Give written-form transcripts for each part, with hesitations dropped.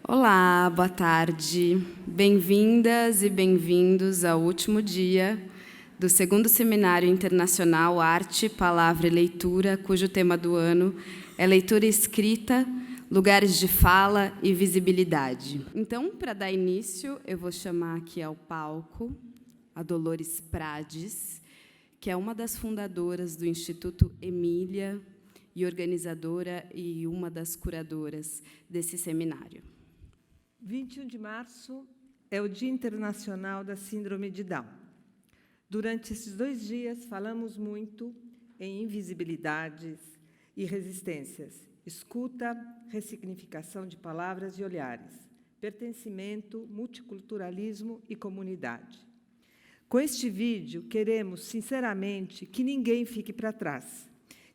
Olá, boa tarde. Bem-vindas e bem-vindos ao último dia do segundo Seminário Internacional Arte, Palavra e Leitura, cujo tema do ano é Leitura Escrita, Lugares de Fala e Visibilidade. Então, para dar início, eu vou chamar aqui ao palco a Dolores Prades, que é uma das fundadoras do Instituto Emília e organizadora e uma das curadoras desse seminário. 21 de março é o Dia Internacional da Síndrome de Down. Durante esses 2 dias, falamos muito em invisibilidades e resistências, escuta, ressignificação de palavras e olhares, pertencimento, multiculturalismo e comunidade. Com este vídeo, queremos, sinceramente, que ninguém fique para trás,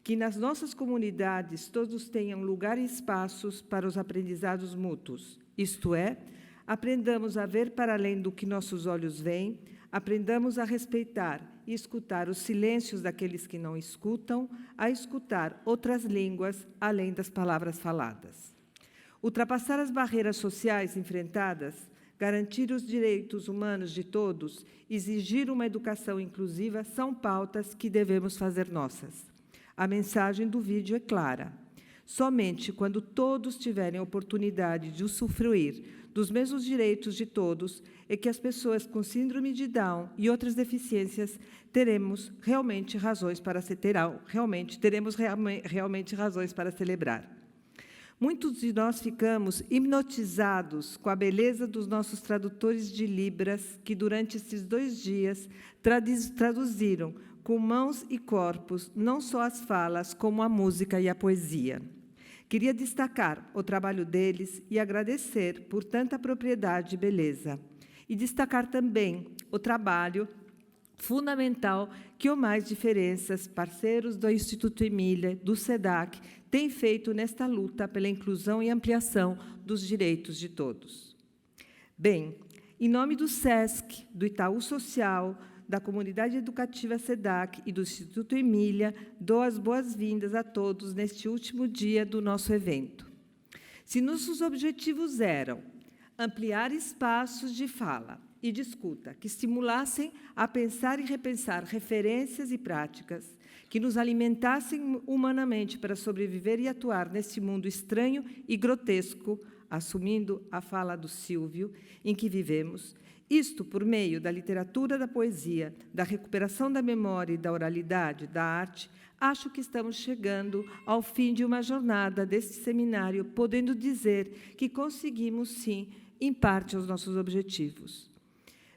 que nas nossas comunidades todos tenham lugar e espaços para os aprendizados mútuos, isto é, aprendamos a ver para além do que nossos olhos veem, aprendamos a respeitar e escutar os silêncios daqueles que não escutam, a escutar outras línguas além das palavras faladas. Ultrapassar as barreiras sociais enfrentadas, garantir os direitos humanos de todos, exigir uma educação inclusiva são pautas que devemos fazer nossas. A mensagem do vídeo é clara. Somente quando todos tiverem a oportunidade de usufruir dos mesmos direitos de todos é que as pessoas com síndrome de Down e outras deficiências teremos realmente razões para celebrar. Muitos de nós ficamos hipnotizados com a beleza dos nossos tradutores de Libras que, durante esses 2 dias, traduziram com mãos e corpos não só as falas, como a música e a poesia. Queria destacar o trabalho deles e agradecer por tanta propriedade e beleza. E destacar também o trabalho fundamental que o Mais Diferenças, parceiros do Instituto Emília, do SEDAC, têm feito nesta luta pela inclusão e ampliação dos direitos de todos. Bem, em nome do SESC, do Itaú Social, da Comunidade Educativa SEDAC e do Instituto Emília, dou as boas-vindas a todos neste último dia do nosso evento. Se nossos objetivos eram ampliar espaços de fala e de escuta que estimulassem a pensar e repensar referências e práticas, que nos alimentassem humanamente para sobreviver e atuar neste mundo estranho e grotesco, assumindo a fala do Silvio, em que vivemos, isto por meio da literatura, da poesia, da recuperação da memória e da oralidade, da arte, acho que estamos chegando ao fim de uma jornada deste seminário, podendo dizer que conseguimos, sim, em parte, os nossos objetivos.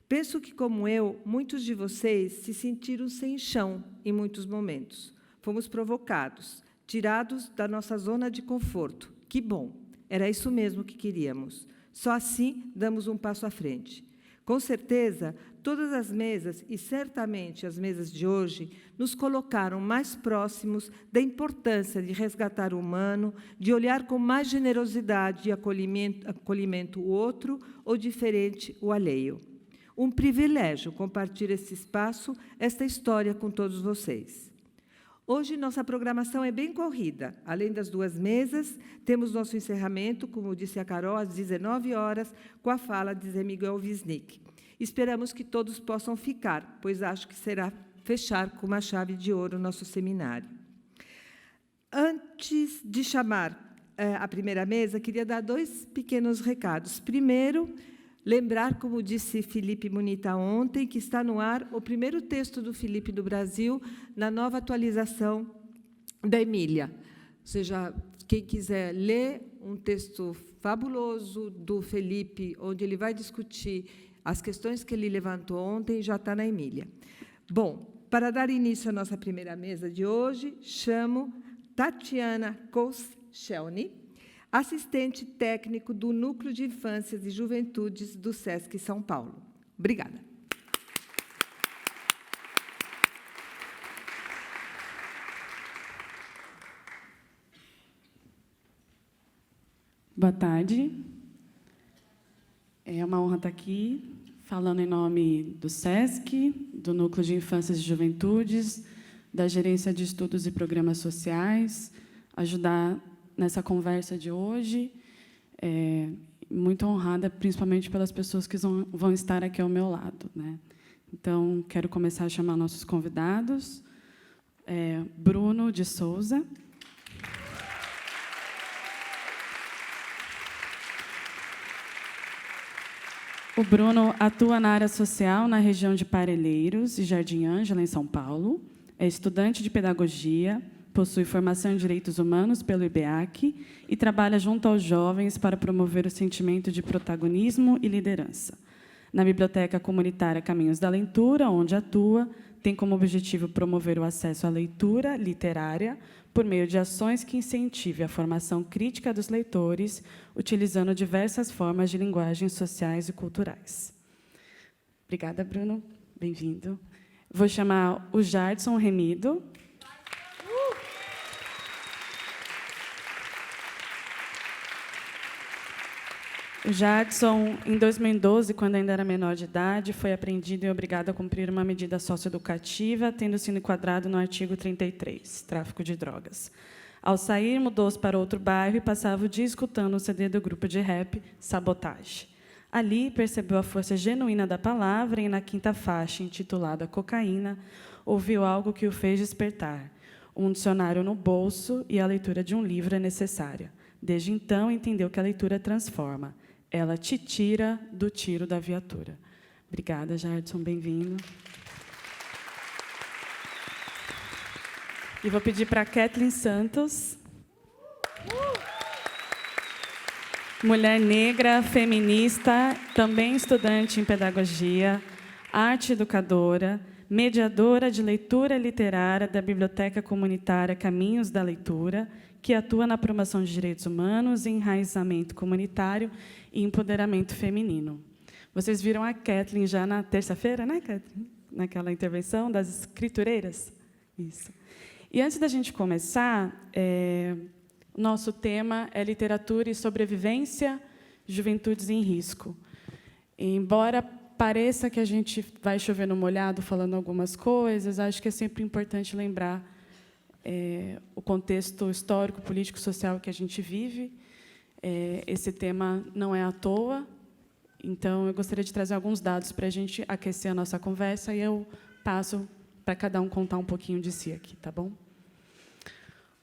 Penso que, como eu, muitos de vocês se sentiram sem chão em muitos momentos. Fomos provocados, tirados da nossa zona de conforto. Que bom! Era isso mesmo que queríamos. Só assim damos um passo à frente. Com certeza, todas as mesas, e certamente as mesas de hoje, nos colocaram mais próximos da importância de resgatar o humano, de olhar com mais generosidade e acolhimento o outro ou diferente o alheio. Um privilégio compartilhar esse espaço, esta história com todos vocês. Hoje, nossa programação é bem corrida. Além das 2 mesas, temos nosso encerramento, como disse a Carol, às 19 horas, com a fala de Zé Miguel Wisnik. Esperamos que todos possam ficar, pois acho que será fechar com uma chave de ouro o nosso seminário. Antes de chamar a primeira mesa, queria dar 2 pequenos recados. Primeiro, lembrar, como disse Felipe Munita ontem, que está no ar o primeiro texto do Felipe do Brasil na nova atualização da Emília. Ou seja, quem quiser ler um texto fabuloso do Felipe, onde ele vai discutir as questões que ele levantou ontem, já está na Emília. Bom, para dar início à nossa primeira mesa de hoje, chamo Tatiana Koschelny, assistente técnico do Núcleo de Infâncias e Juventudes do SESC São Paulo. Obrigada. Boa tarde. É uma honra estar aqui, falando em nome do SESC, do Núcleo de Infâncias e Juventudes, da Gerência de Estudos e Programas Sociais, ajudar nessa conversa de hoje muito honrada, principalmente pelas pessoas que vão estar aqui ao meu lado, né? Então, quero começar a chamar nossos convidados. Bruno de Souza. O Bruno atua na área social na região de Parelheiros e Jardim Ângela, em São Paulo. É estudante de pedagogia, possui formação em direitos humanos pelo IBEAC e trabalha junto aos jovens para promover o sentimento de protagonismo e liderança. Na Biblioteca Comunitária Caminhos da Leitura, onde atua, tem como objetivo promover o acesso à leitura literária por meio de ações que incentive a formação crítica dos leitores, utilizando diversas formas de linguagens sociais e culturais. Obrigada, Bruno. Bem-vindo. Vou chamar o Jardson Remido. O Jardson, em 2012, quando ainda era menor de idade, foi apreendido e obrigado a cumprir uma medida socioeducativa, tendo sido enquadrado no artigo 33, tráfico de drogas. Ao sair, mudou-se para outro bairro e passava o dia escutando o CD do grupo de rap Sabotage. Ali, percebeu a força genuína da palavra e, na quinta faixa, intitulada Cocaína, ouviu algo que o fez despertar. Um dicionário no bolso e a leitura de um livro é necessária. Desde então, entendeu que a leitura transforma. Ela te tira do tiro da viatura. Obrigada, Jardson, bem-vindo. E vou pedir para a Kathleen Santos. Mulher negra, feminista, também estudante em pedagogia, arte educadora, mediadora de leitura literária da Biblioteca Comunitária Caminhos da Leitura, que atua na promoção de direitos humanos, enraizamento comunitário e empoderamento feminino. Vocês viram a Kathleen já na terça-feira, né, Kathleen? Naquela intervenção das escritureiras? Isso. E antes da gente começar, nosso tema é literatura e sobrevivência, juventudes em risco. Embora pareça que a gente vai chover no molhado falando algumas coisas, acho que é sempre importante lembrar o contexto histórico, político, social que a gente vive. Esse tema não é à toa, então eu gostaria de trazer alguns dados para a gente aquecer a nossa conversa e eu passo para cada um contar um pouquinho de si aqui, tá bom?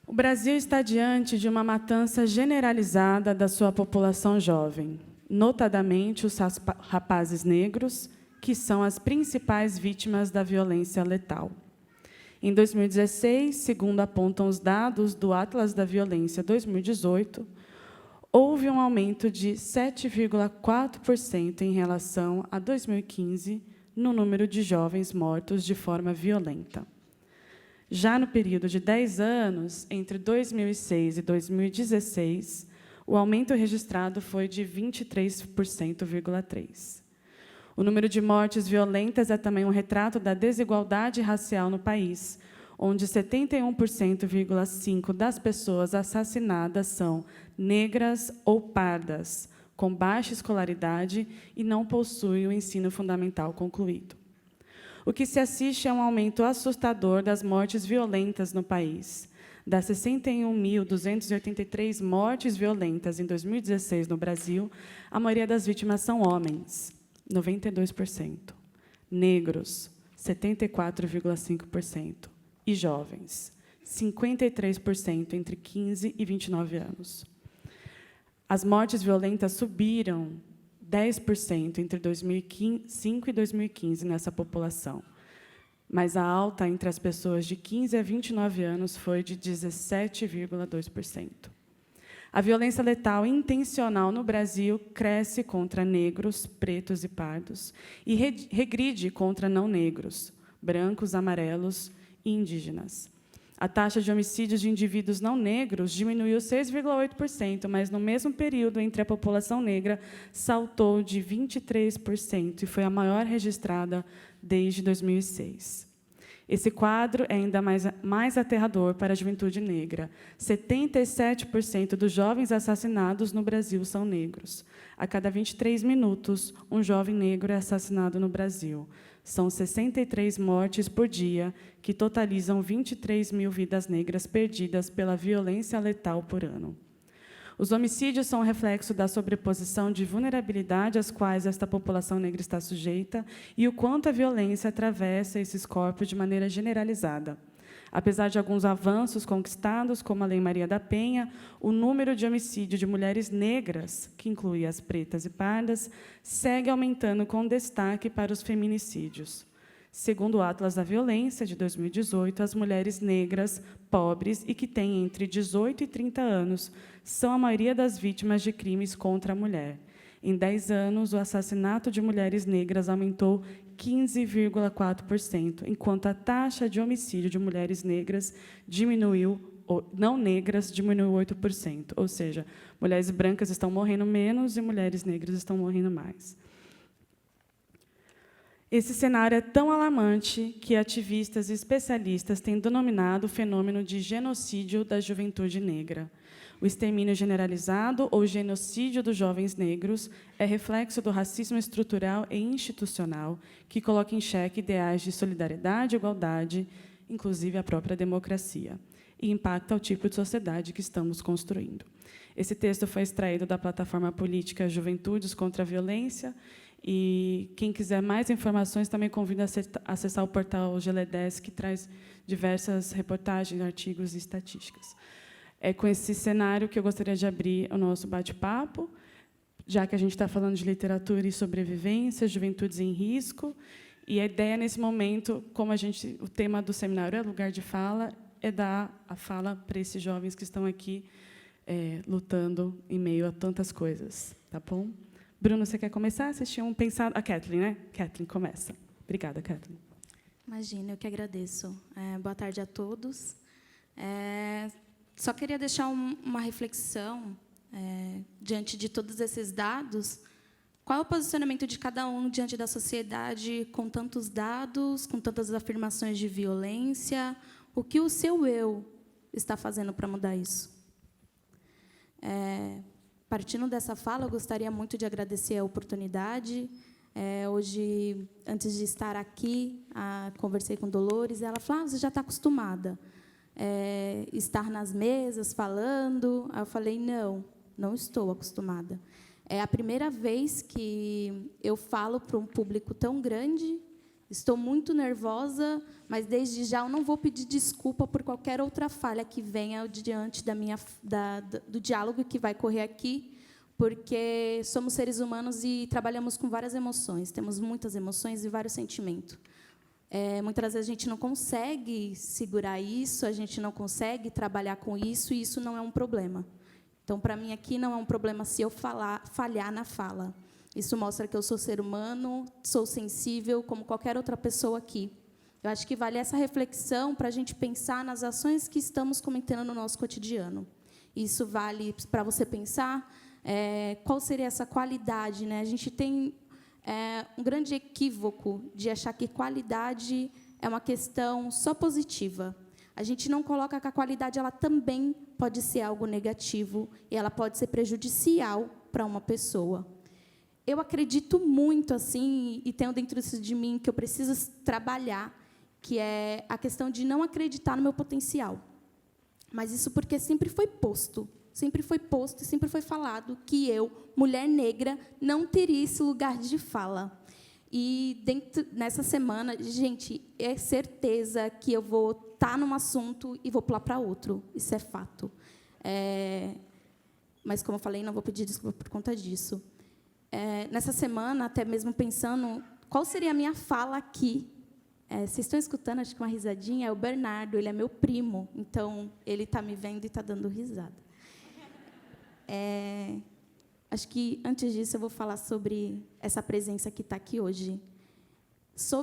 O Brasil está diante de uma matança generalizada da sua população jovem, notadamente os rapazes negros, que são as principais vítimas da violência letal. Em 2016, segundo apontam os dados do Atlas da Violência 2018, houve um aumento de 7,4% em relação a 2015 no número de jovens mortos de forma violenta. Já no período de 10 anos, entre 2006 e 2016, o aumento registrado foi de 23,3%. O número de mortes violentas é também um retrato da desigualdade racial no país, onde 71,5% das pessoas assassinadas são negras ou pardas, com baixa escolaridade e não possuem o ensino fundamental concluído. O que se assiste é um aumento assustador das mortes violentas no país. Das 61.283 mortes violentas em 2016 no Brasil, a maioria das vítimas são homens, 92%, negros, 74,5%, e jovens, 53% entre 15 e 29 anos. As mortes violentas subiram 10% entre 2005 e 2015 nessa população, mas a alta entre as pessoas de 15 a 29 anos foi de 17,2%. A violência letal intencional no Brasil cresce contra negros, pretos e pardos e regride contra não negros, brancos, amarelos e indígenas. A taxa de homicídios de indivíduos não negros diminuiu 6,8%, mas, no mesmo período, entre a população negra, saltou de 23% e foi a maior registrada desde 2006. Esse quadro é ainda mais aterrador para a juventude negra. 77% dos jovens assassinados no Brasil são negros. A cada 23 minutos, um jovem negro é assassinado no Brasil. São 63 mortes por dia, que totalizam 23 mil vidas negras perdidas pela violência letal por ano. Os homicídios são um reflexo da sobreposição de vulnerabilidade às quais esta população negra está sujeita e o quanto a violência atravessa esses corpos de maneira generalizada. Apesar de alguns avanços conquistados, como a Lei Maria da Penha, o número de homicídios de mulheres negras, que inclui as pretas e pardas, segue aumentando com destaque para os feminicídios. Segundo o Atlas da Violência, de 2018, as mulheres negras, pobres e que têm entre 18 e 30 anos são a maioria das vítimas de crimes contra a mulher. Em 10 anos, o assassinato de mulheres negras aumentou 15,4%, enquanto a taxa de homicídio de mulheres negras não negras diminuiu 8%. Ou seja, mulheres brancas estão morrendo menos e mulheres negras estão morrendo mais. Esse cenário é tão alarmante que ativistas e especialistas têm denominado o fenômeno de genocídio da juventude negra. O extermínio generalizado ou genocídio dos jovens negros é reflexo do racismo estrutural e institucional que coloca em xeque ideais de solidariedade e igualdade, inclusive a própria democracia, e impacta o tipo de sociedade que estamos construindo. Esse texto foi extraído da plataforma política Juventudes contra a Violência, e quem quiser mais informações também convido a acessar o portal GLE10, que traz diversas reportagens, artigos e estatísticas. É com esse cenário que eu gostaria de abrir o nosso bate-papo, já que a gente está falando de literatura e sobrevivência, juventudes em risco, e a ideia, nesse momento, como o tema do seminário é lugar de fala, é dar a fala para esses jovens que estão aqui lutando em meio a tantas coisas. Tá bom? Bruno, você quer começar? Vocês tinham pensado... A Kathleen, né? Kathleen, começa. Obrigada, Kathleen. Imagina, eu que agradeço. Boa tarde a todos. Só queria deixar uma reflexão, diante de todos esses dados, qual é o posicionamento de cada um diante da sociedade com tantos dados, com tantas afirmações de violência, o que o seu eu está fazendo para mudar isso? Partindo dessa fala, eu gostaria muito de agradecer a oportunidade. Hoje, antes de estar aqui, conversei com Dolores, e ela falou, você já está acostumada estar nas mesas, falando. Aí eu falei, não estou acostumada. É a primeira vez que eu falo para um público tão grande, estou muito nervosa, mas, desde já, eu não vou pedir desculpa por qualquer outra falha que venha diante do diálogo que vai correr aqui, porque somos seres humanos e trabalhamos com várias emoções, temos muitas emoções e vários sentimentos. Muitas vezes a gente não consegue segurar isso, a gente não consegue trabalhar com isso, e isso não é um problema. Então, para mim, aqui não é um problema se eu falhar na fala. Isso mostra que eu sou ser humano, sou sensível, como qualquer outra pessoa aqui. Eu acho que vale essa reflexão para a gente pensar nas ações que estamos cometendo no nosso cotidiano. Isso vale para você pensar qual seria essa qualidade, né? A gente tem um grande equívoco de achar que qualidade é uma questão só positiva. A gente não coloca que a qualidade ela também pode ser algo negativo e ela pode ser prejudicial para uma pessoa. Eu acredito muito, assim, e tenho dentro de mim que eu preciso trabalhar, que é a questão de não acreditar no meu potencial. Mas isso porque sempre foi posto e sempre foi falado que eu, mulher negra, não teria esse lugar de fala. E, nessa semana, gente, é certeza que eu vou estar num assunto e vou pular para outro. Isso é fato. Mas, como eu falei, não vou pedir desculpa por conta disso. Nessa semana, até mesmo pensando qual seria a minha fala aqui. Vocês estão escutando, acho que uma risadinha, é o Bernardo, ele é meu primo, então ele está me vendo e está dando risada. Acho que, antes disso, eu vou falar sobre essa presença que está aqui hoje.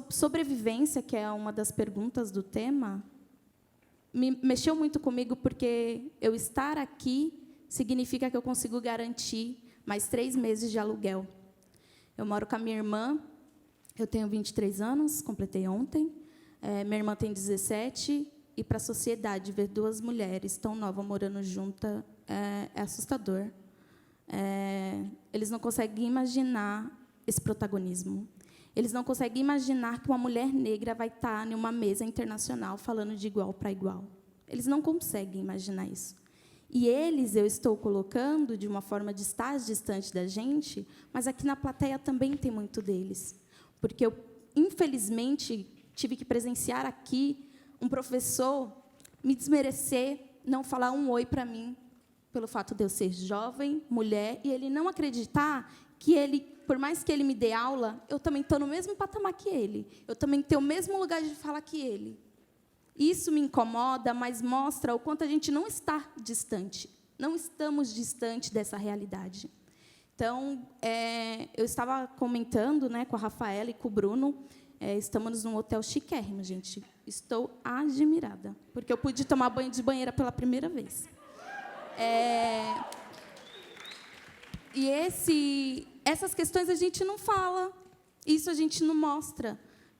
Sobrevivência, que é uma das perguntas do tema, mexeu muito comigo, porque eu estar aqui significa que eu consigo garantir mais 3 meses de aluguel. Eu moro com a minha irmã, eu tenho 23 anos, completei ontem, minha irmã tem 17, e, para a sociedade, ver 2 mulheres tão novas morando juntas é assustador. Eles não conseguem imaginar esse protagonismo. Eles não conseguem imaginar que uma mulher negra vai estar em uma mesa internacional falando de igual para igual. Eles não conseguem imaginar isso. E eles eu estou colocando de uma forma de estar distante da gente, mas aqui na plateia também tem muito deles. Porque eu, infelizmente, tive que presenciar aqui um professor me desmerecer, não falar um oi para mim, pelo fato de eu ser jovem, mulher, e ele não acreditar que ele, por mais que ele me dê aula, eu também estou no mesmo patamar que ele. Eu também tenho o mesmo lugar de fala que ele. Isso me incomoda, mas mostra o quanto a gente não está distante. Não estamos distante dessa realidade. Então, eu estava comentando, né, com a Rafaela e com o Bruno, estamos num hotel chiquérrimo, gente. Estou admirada, porque eu pude tomar banho de banheira pela primeira vez. E essas questões a gente não fala, isso a gente não mostra.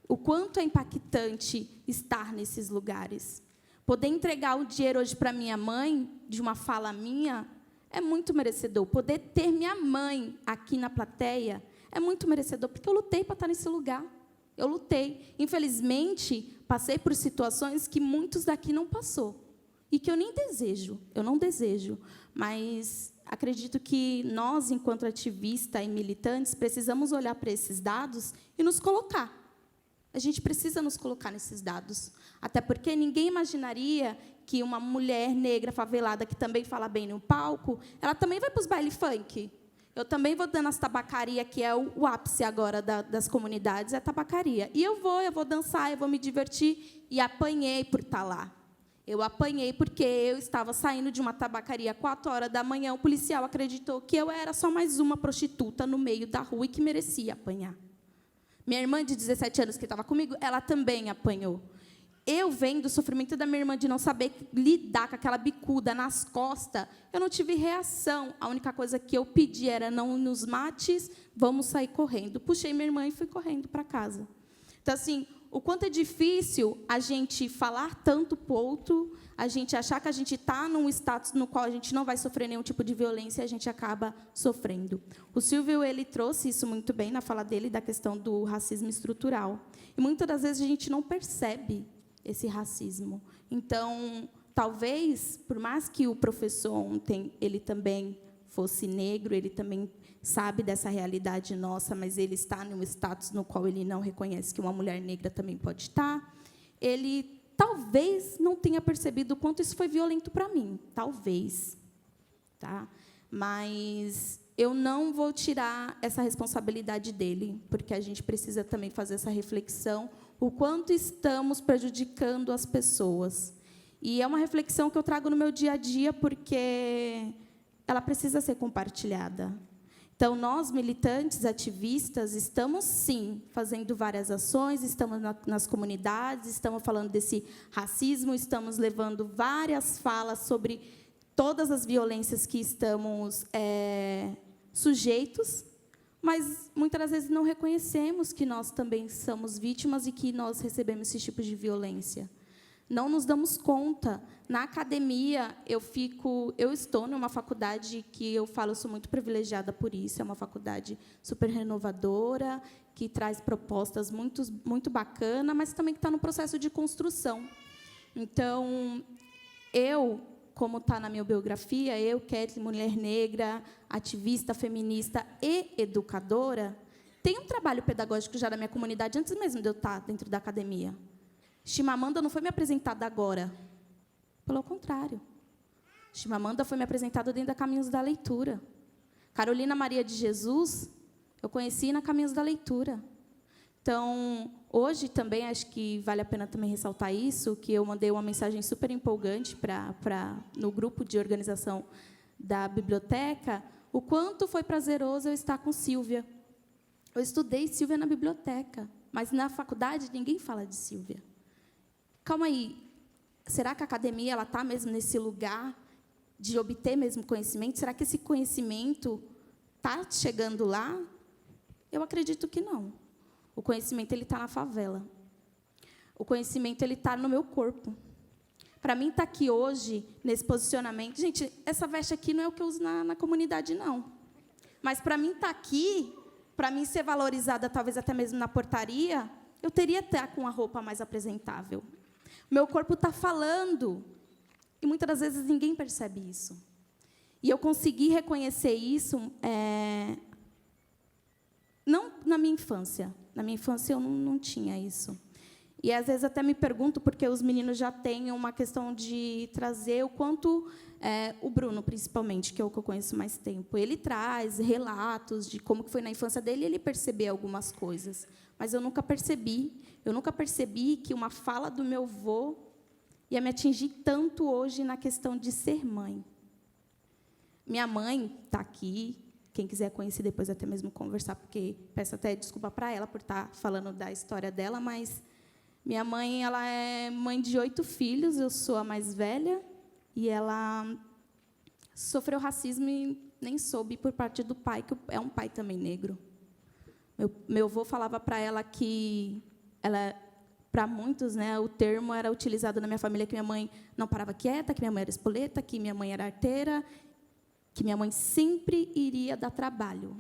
O quanto é impactante estar nesses lugares. Poder entregar o dinheiro hoje para minha mãe, de uma fala minha, é muito merecedor. Poder ter minha mãe aqui na plateia é muito merecedor, porque eu lutei para estar nesse lugar. Eu lutei. Infelizmente, passei por situações que muitos daqui não passou. E que eu nem desejo, eu não desejo. Mas acredito que nós, enquanto ativistas e militantes, precisamos olhar para esses dados e nos colocar. A gente precisa nos colocar nesses dados. Até porque ninguém imaginaria que uma mulher negra favelada, que também fala bem no palco, ela também vai para os baile funk. Eu também vou dando as tabacaria, que é o ápice agora das comunidades, é a tabacaria. E eu vou dançar, eu vou me divertir. E apanhei por estar lá. Eu apanhei porque eu estava saindo de uma tabacaria às 4h da manhã, o policial acreditou que eu era só mais uma prostituta no meio da rua e que merecia apanhar. Minha irmã, de 17 anos, que estava comigo, ela também apanhou. Eu, vendo o sofrimento da minha irmã de não saber lidar com aquela bicuda nas costas, eu não tive reação. A única coisa que eu pedi era: não nos mates, vamos sair correndo. Puxei minha irmã e fui correndo para casa. Então, assim, o quanto é difícil a gente falar tanto para o outro, a gente achar que a gente está num status no qual a gente não vai sofrer nenhum tipo de violência e a gente acaba sofrendo. O Silvio, ele trouxe isso muito bem na fala dele, da questão do racismo estrutural. E, muitas das vezes, a gente não percebe esse racismo. Então, talvez, por mais que o professor ontem ele também fosse negro, ele também sabe dessa realidade nossa, mas ele está num status no qual ele não reconhece que uma mulher negra também pode estar, ele talvez não tenha percebido o quanto isso foi violento para mim. Talvez. Tá? Mas eu não vou tirar essa responsabilidade dele, porque a gente precisa também fazer essa reflexão, o quanto estamos prejudicando as pessoas. E é uma reflexão que eu trago no meu dia a dia, porque ela precisa ser compartilhada. Então, nós, militantes, ativistas, estamos, sim, fazendo várias ações, estamos nas comunidades, estamos falando desse racismo, estamos levando várias falas sobre todas as violências que estamos sujeitos, mas, muitas das vezes, não reconhecemos que nós também somos vítimas e que nós recebemos esse tipo de violência. Não nos damos conta. Na academia, eu estou numa faculdade que eu falo, eu sou muito privilegiada por isso, é uma faculdade super renovadora, que traz propostas muito bacanas, mas também que está no processo de construção. Então, como está na minha biografia, eu, Kathleen, mulher negra, ativista, feminista e educadora, tenho um trabalho pedagógico já na minha comunidade, antes mesmo de eu estar dentro da academia. Chimamanda não foi me apresentada agora. Pelo contrário. Chimamanda foi me apresentada dentro da Caminhos da Leitura. Carolina Maria de Jesus, eu conheci na Caminhos da Leitura. Então, hoje também, acho que vale a pena também ressaltar isso, que eu mandei uma mensagem super empolgante no grupo de organização da biblioteca, o quanto foi prazeroso eu estar com Sílvia. Eu estudei Sílvia na biblioteca, mas na faculdade ninguém fala de Sílvia. Calma aí, será que a academia está mesmo nesse lugar de obter mesmo conhecimento? Será que esse conhecimento está chegando lá? Eu acredito que não. O conhecimento está na favela. O conhecimento está no meu corpo. Para mim, estar aqui hoje, nesse posicionamento... Gente, essa veste aqui não é o que eu uso na comunidade, não. Mas, para mim, estar aqui, para mim ser valorizada, talvez até mesmo na portaria, eu teria que estar com uma roupa mais apresentável. Meu corpo está falando E, muitas das vezes, ninguém percebe isso. E eu consegui reconhecer isso não na minha infância. Na minha infância, eu não tinha isso. E, às vezes, até me pergunto, porque os meninos já têm uma questão de trazer o quanto... o Bruno, principalmente, que é o que eu conheço mais tempo, ele traz relatos de como que foi na infância dele, e ele percebeu algumas coisas. Mas eu nunca percebi. Eu nunca percebi que uma fala do meu avô ia me atingir tanto hoje na questão de ser mãe. Minha mãe está aqui. Quem quiser conhecer depois, até mesmo conversar, porque peço até desculpa para ela por estar falando da história dela, mas minha mãe, ela é mãe de 8 filhos, eu sou a mais velha, e ela sofreu racismo e nem soube por parte do pai, que é um pai também negro. Meu avô falava para ela que, para muitos, né, o termo era utilizado na minha família que minha mãe não parava quieta, que minha mãe era espoleta, que minha mãe era arteira, que minha mãe sempre iria dar trabalho.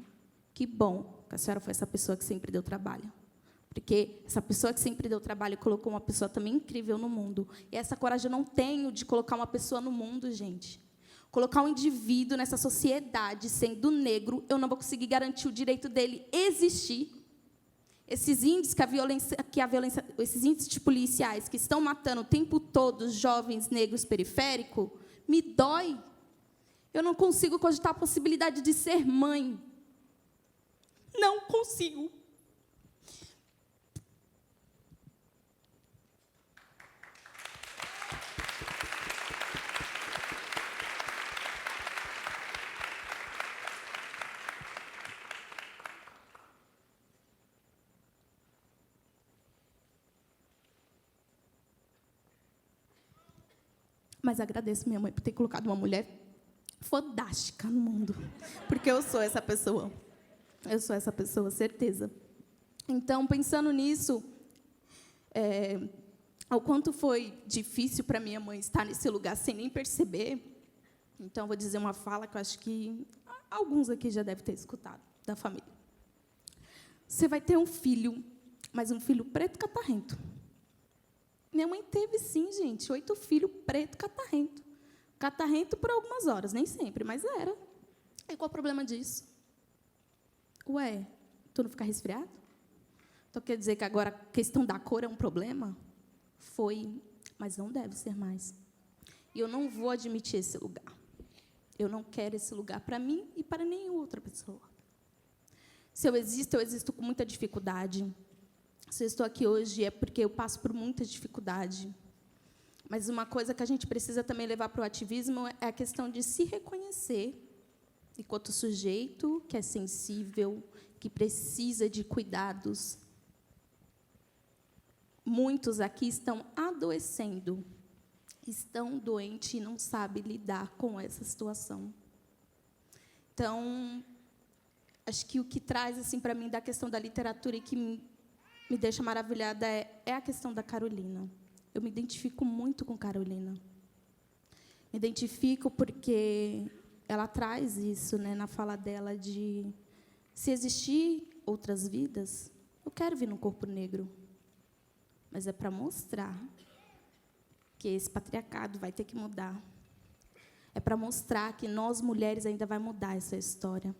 Que bom que a senhora foi essa pessoa que sempre deu trabalho. Porque essa pessoa que sempre deu trabalho colocou uma pessoa também incrível no mundo. E essa coragem eu não tenho de colocar uma pessoa no mundo, gente. Colocar um indivíduo nessa sociedade, sendo negro, eu não vou conseguir garantir o direito dele existir. Esses índices esses índices de policiais que estão matando o tempo todo os jovens negros periféricos, me dói. Eu não consigo cogitar a possibilidade de ser mãe. Não consigo. Mas agradeço minha mãe por ter colocado uma mulher fodástica no mundo, porque eu sou essa pessoa. Eu sou essa pessoa, certeza. Então, pensando nisso, ao quanto foi difícil para minha mãe estar nesse lugar sem nem perceber, então, vou dizer uma fala que eu acho que alguns aqui já devem ter escutado, da família. Você vai ter um filho, mas um filho preto catarrento. Minha mãe teve, sim, gente, 8 filhos preto catarrento. Catarrento por algumas horas, nem sempre, mas era. E qual o problema disso? Ué, tu não fica resfriado? Então, quer dizer que agora a questão da cor é um problema? Foi, mas não deve ser mais. E eu não vou admitir esse lugar. Eu não quero esse lugar para mim e para nenhuma outra pessoa. Se eu existo com muita dificuldade. Se eu estou aqui hoje é porque eu passo por muita dificuldade. Mas uma coisa que a gente precisa também levar para o ativismo é a questão de se reconhecer enquanto sujeito que é sensível, que precisa de cuidados. Muitos aqui estão adoecendo, estão doentes e não sabem lidar com essa situação. Então, acho que o que traz assim, para mim da questão da literatura e que me deixa maravilhada é a questão da Carolina. Eu me identifico muito com Carolina. Me identifico porque ela traz isso, né, na fala dela de se existir outras vidas, eu quero vir num corpo negro. Mas é para mostrar que esse patriarcado vai ter que mudar. É para mostrar que nós, mulheres, ainda vai mudar essa história.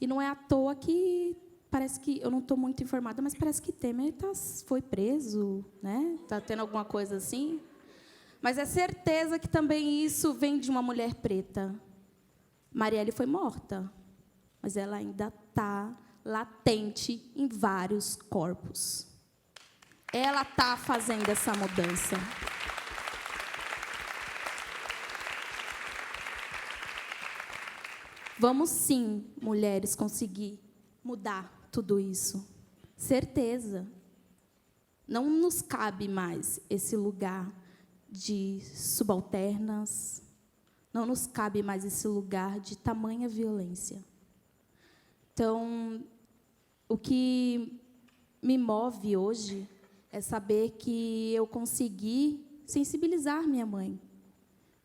E não é à toa que parece que, eu não estou muito informada, mas parece que Temer foi preso, né? Está tendo alguma coisa assim. Mas é certeza que também isso vem de uma mulher preta. Marielle foi morta, mas ela ainda está latente em vários corpos. Ela está fazendo essa mudança. Vamos, sim, mulheres, conseguir mudar tudo isso. Certeza. Não nos cabe mais esse lugar de subalternas. Não nos cabe mais esse lugar de tamanha violência. Então, o que me move hoje é saber que eu consegui sensibilizar minha mãe.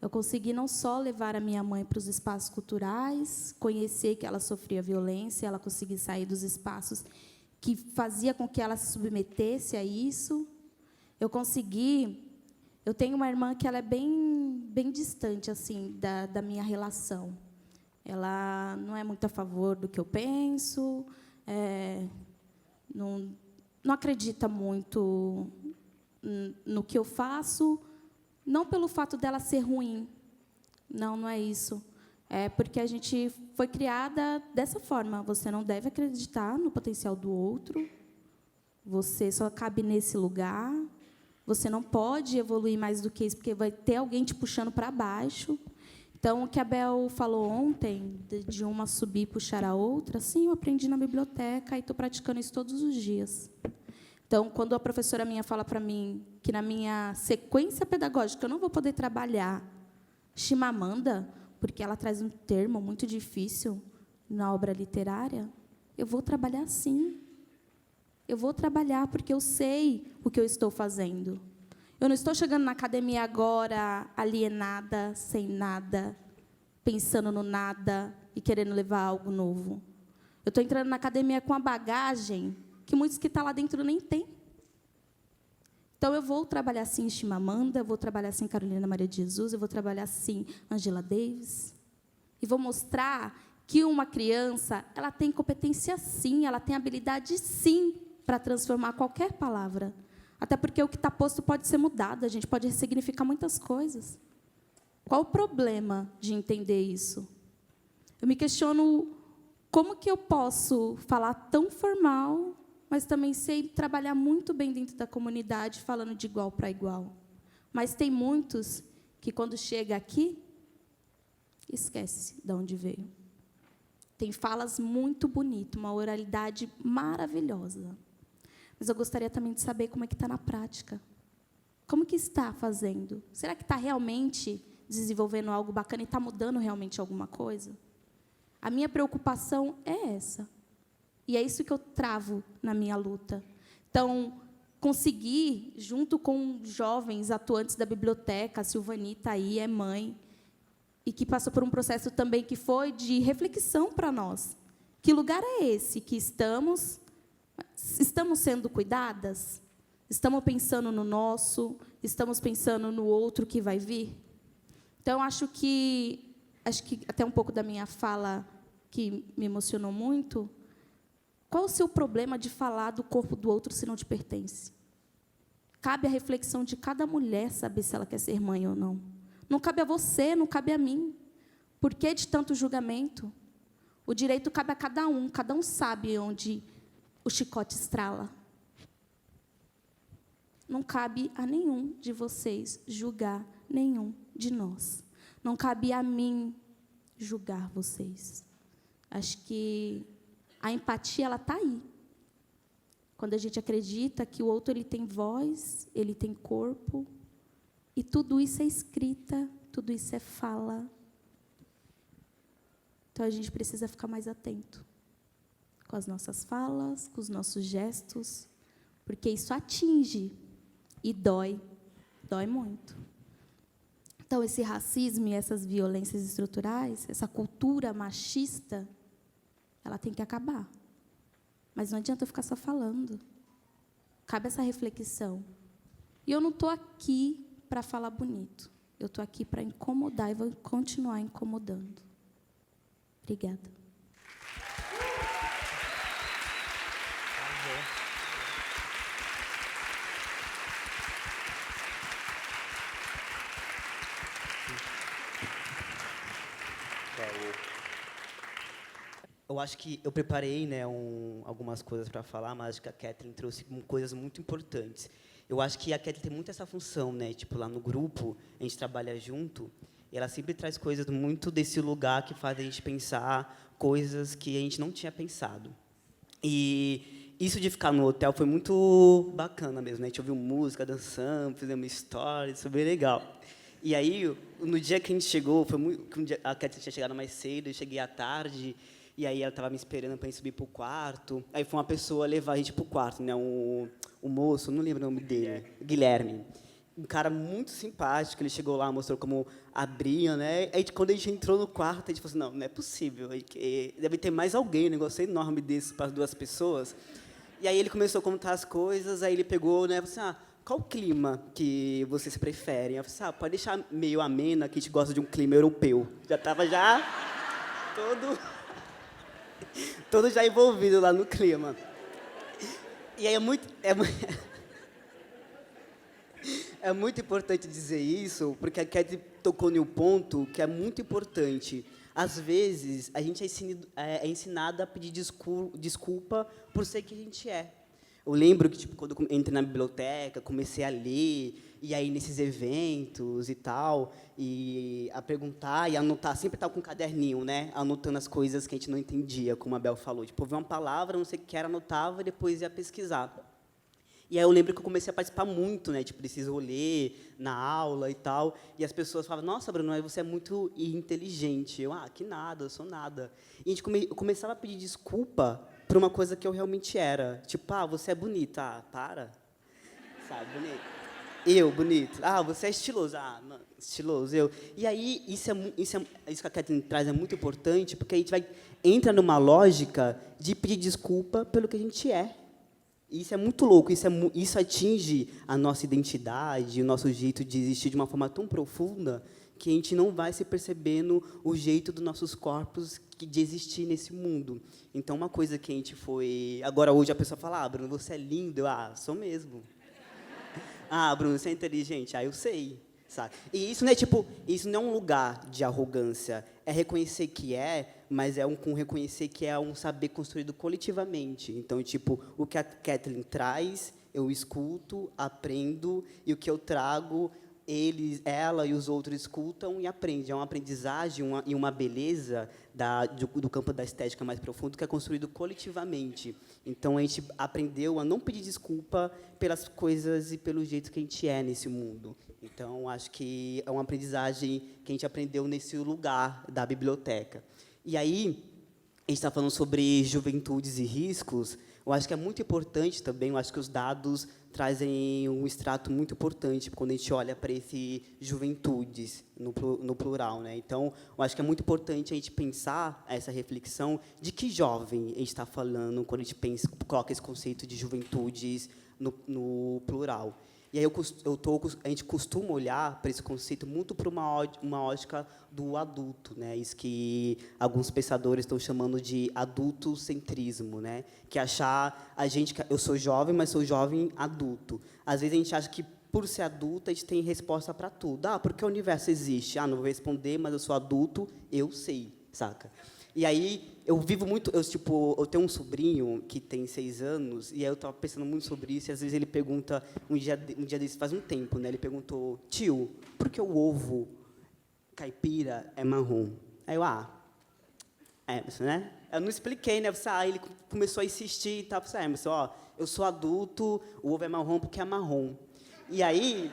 Eu consegui não só levar a minha mãe para os espaços culturais, conhecer que ela sofria violência, ela conseguir sair dos espaços que fazia com que ela se submetesse a isso. Eu tenho uma irmã que ela é bem bem distante assim da minha relação. Ela não é muito a favor do que eu penso, não acredita muito no que eu faço, não pelo fato dela ser ruim. Não é isso. É porque a gente foi criada dessa forma. Você não deve acreditar no potencial do outro. Você só cabe nesse lugar. Você não pode evoluir mais do que isso, porque vai ter alguém te puxando para baixo. Então, o que a Bel falou ontem, de uma subir e puxar a outra, sim, eu aprendi na biblioteca e estou praticando isso todos os dias. Então, quando a professora minha fala para mim que, na minha sequência pedagógica, eu não vou poder trabalhar Chimamanda, porque ela traz um termo muito difícil na obra literária, eu vou trabalhar sim. Eu vou trabalhar porque eu sei o que eu estou fazendo. Eu não estou chegando na academia agora alienada, sem nada, pensando no nada e querendo levar algo novo. Eu estou entrando na academia com a bagagem que muitos que estão lá dentro nem têm. Então, eu vou trabalhar, sim, Chimamanda, eu vou trabalhar, sim, Carolina Maria de Jesus, eu vou trabalhar, sim, Angela Davis. E vou mostrar que uma criança ela tem competência, sim, ela tem habilidade, sim, para transformar qualquer palavra. Até porque o que está posto pode ser mudado, a gente pode ressignificar muitas coisas. Qual o problema de entender isso? Eu me questiono como que eu posso falar tão formal, mas também sei trabalhar muito bem dentro da comunidade, falando de igual para igual. Mas tem muitos que, quando chega aqui, esquece de onde veio. Tem falas muito bonitas, uma oralidade maravilhosa. Mas eu gostaria também de saber como é que está na prática. Como que está fazendo? Será que está realmente desenvolvendo algo bacana e está mudando realmente alguma coisa? A minha preocupação é essa. E é isso que eu travo na minha luta. Então, conseguir, junto com jovens atuantes da biblioteca, a Silvani está aí, é mãe, e que passou por um processo também que foi de reflexão para nós. Que lugar é esse que estamos? Estamos sendo cuidadas? Estamos pensando no nosso? Estamos pensando no outro que vai vir? Então, acho que até um pouco da minha fala que me emocionou muito. Qual o seu problema de falar do corpo do outro se não te pertence? Cabe a reflexão de cada mulher saber se ela quer ser mãe ou não. Não cabe a você, não cabe a mim. Por que de tanto julgamento? O direito cabe a cada um sabe onde o chicote estrala. Não cabe a nenhum de vocês julgar nenhum de nós. Não cabe a mim julgar vocês. Acho que a empatia ela está aí. Quando a gente acredita que o outro ele tem voz, ele tem corpo, e tudo isso é escrita, tudo isso é fala. Então, a gente precisa ficar mais atento com as nossas falas, com os nossos gestos, porque isso atinge e dói muito. Então, esse racismo e essas violências estruturais, essa cultura machista, ela tem que acabar. Mas não adianta eu ficar só falando. Cabe essa reflexão. E eu não estou aqui para falar bonito. Eu estou aqui para incomodar e vou continuar incomodando. Obrigada. Eu acho que eu preparei, né, algumas coisas para falar, mas acho que a Kathleen trouxe coisas muito importantes. Eu acho que a Kathleen tem muito essa função, né, tipo, lá no grupo, a gente trabalha junto, e ela sempre traz coisas muito desse lugar que faz a gente pensar coisas que a gente não tinha pensado. E isso de ficar no hotel foi muito bacana mesmo, né? A gente ouviu música, dançando, fizemos stories, foi bem legal. E aí, no dia que a gente chegou, a Kathleen tinha chegado mais cedo, eu cheguei à tarde, e aí ela estava me esperando para a gente subir para o quarto. Aí foi uma pessoa levar a gente para o quarto, né? O moço, não lembro o nome dele, Guilherme. Um cara muito simpático, ele chegou lá, mostrou como abria, né? Aí, quando a gente entrou no quarto, a gente falou assim, não é possível, deve ter mais alguém, um negócio enorme desse para 2 pessoas. E aí ele começou a contar as coisas, aí ele pegou, né, falou assim, qual clima que vocês preferem? Eu falei, pode deixar meio amena, que a gente gosta de um clima europeu. Já estava todo já envolvido lá no clima. E aí é muito importante dizer isso, porque a Cat tocou em um ponto que é muito importante. Às vezes, a gente é ensinada a pedir desculpa por ser que a gente é. Eu lembro que, tipo, quando eu entrei na biblioteca, comecei a ler, e aí nesses eventos e tal, e a perguntar e anotar, sempre estava com um caderninho, né? Anotando as coisas que a gente não entendia, como a Bel falou. Tipo, eu vi uma palavra, não sei o que era, anotava e depois ia pesquisar. E aí eu lembro que eu comecei a participar muito, né, tipo, desses rolês, na aula e tal, e as pessoas falavam, nossa, Bruno, você é muito inteligente. Eu, que nada, eu sou nada. E eu começava a pedir desculpa por uma coisa que eu realmente era. Tipo, você é bonita. Para. Sabe, bonito. Eu, bonito. Você é estiloso. Não, estiloso, eu. E aí, isso que a Kathleen traz é muito importante, porque a gente entra numa lógica de pedir desculpa pelo que a gente é. Isso é muito louco, isso atinge a nossa identidade, o nosso jeito de existir de uma forma tão profunda que a gente não vai se percebendo o jeito dos nossos corpos de existir nesse mundo. Então, uma coisa que a gente foi... Agora, hoje, a pessoa fala, Bruno, você é lindo. Eu, sou mesmo. Bruno, você é inteligente. Eu sei. Sabe? E isso não é, isso não é um lugar de arrogância. É reconhecer que mas é um reconhecer que é um saber construído coletivamente. Então, o que a Kathleen traz, eu escuto, aprendo, e o que eu trago, ela e os outros escutam e aprendem. É uma aprendizagem e uma beleza do campo da estética mais profundo que é construído coletivamente. Então, a gente aprendeu a não pedir desculpa pelas coisas e pelo jeito que a gente é nesse mundo. Então, acho que é uma aprendizagem que a gente aprendeu nesse lugar da biblioteca. E aí, a gente está falando sobre juventudes e riscos. Eu acho que é muito importante também, eu acho que os dados trazem um extrato muito importante quando a gente olha para esse juventudes, no plural, né? Então, eu acho que é muito importante a gente pensar essa reflexão de que jovem a gente está falando quando a gente coloca esse conceito de juventudes no plural. E aí a gente costuma olhar para esse conceito muito para uma ótica do adulto, né? Isso que alguns pensadores estão chamando de adultocentrismo, né? Que achar eu sou jovem, mas sou jovem adulto. Às vezes a gente acha que por ser adulto a gente tem resposta para tudo. Porque o universo existe. Não vou responder, mas eu sou adulto, eu sei, saca? E aí eu vivo muito, eu tenho um sobrinho que tem 6 anos, e aí eu estava pensando muito sobre isso, e às vezes ele pergunta, um dia desse, faz um tempo, né, ele perguntou, tio, por que o ovo caipira é marrom? Aí eu, né? Eu não expliquei, né? Aí ele começou a insistir e tal, eu sou adulto, o ovo é marrom porque é marrom. E aí...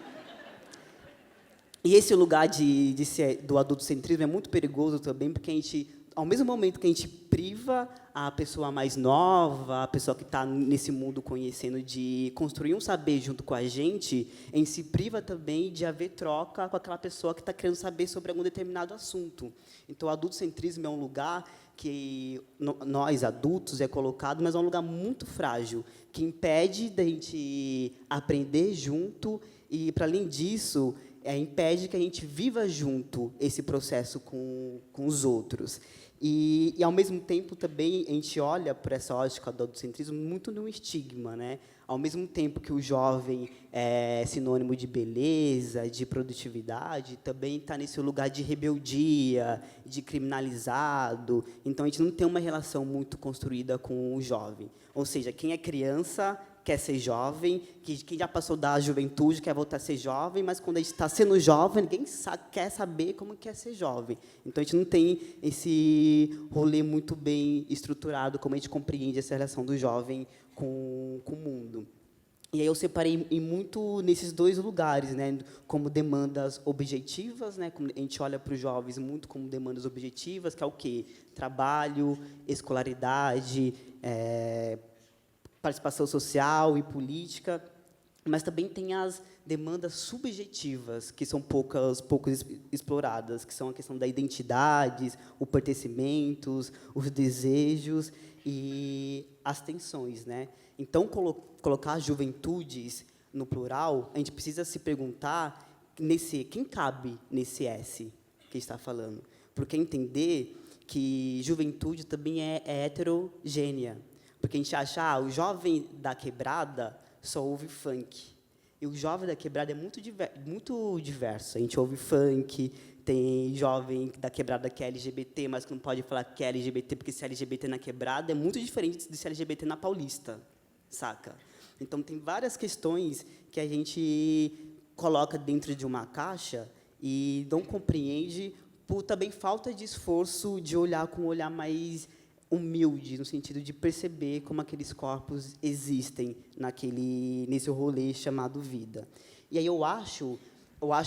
E esse lugar de ser do adultocentrismo é muito perigoso também, porque a gente... Ao mesmo momento que a gente priva a pessoa mais nova, a pessoa que está nesse mundo conhecendo, de construir um saber junto com a gente se priva também de haver troca com aquela pessoa que está querendo saber sobre algum determinado assunto. Então, o adultocentrismo é um lugar que nós, adultos, é colocado, mas é um lugar muito frágil, que impede da gente aprender junto e, para além disso, impede que a gente viva junto esse processo com os outros. E, ao mesmo tempo, também, a gente olha para essa ótica do adultocentrismo muito num estigma, né? Ao mesmo tempo que o jovem é sinônimo de beleza, de produtividade, também está nesse lugar de rebeldia, de criminalizado. Então, a gente não tem uma relação muito construída com o jovem. Ou seja, quem é criança quer ser jovem, quem já passou da juventude quer voltar a ser jovem, mas quando a gente está sendo jovem, ninguém quer saber como quer ser jovem. Então, a gente não tem esse rolê muito bem estruturado, como a gente compreende essa relação do jovem com o mundo. E aí eu separei muito nesses dois lugares, né, como demandas objetivas, né, como a gente olha para os jovens muito como demandas objetivas, que é o quê? Trabalho, escolaridade, participação social e política, mas também tem as demandas subjetivas, que são pouco exploradas, que são a questão da identidade, os pertencimentos, os desejos e as tensões, né? Então, colocar as juventudes no plural, a gente precisa se perguntar quem cabe nesse S que está falando. Porque entender que juventude também é heterogênea. Porque a gente acha, o jovem da quebrada só ouve funk. E o jovem da quebrada é muito diverso. A gente ouve funk, tem jovem da quebrada que é LGBT, mas que não pode falar que é LGBT, porque se é LGBT na quebrada é muito diferente de se é LGBT na Paulista, saca? Então, tem várias questões que a gente coloca dentro de uma caixa e não compreende por também falta de esforço de olhar com um olhar mais humilde, no sentido de perceber como aqueles corpos existem nesse rolê chamado vida. E aí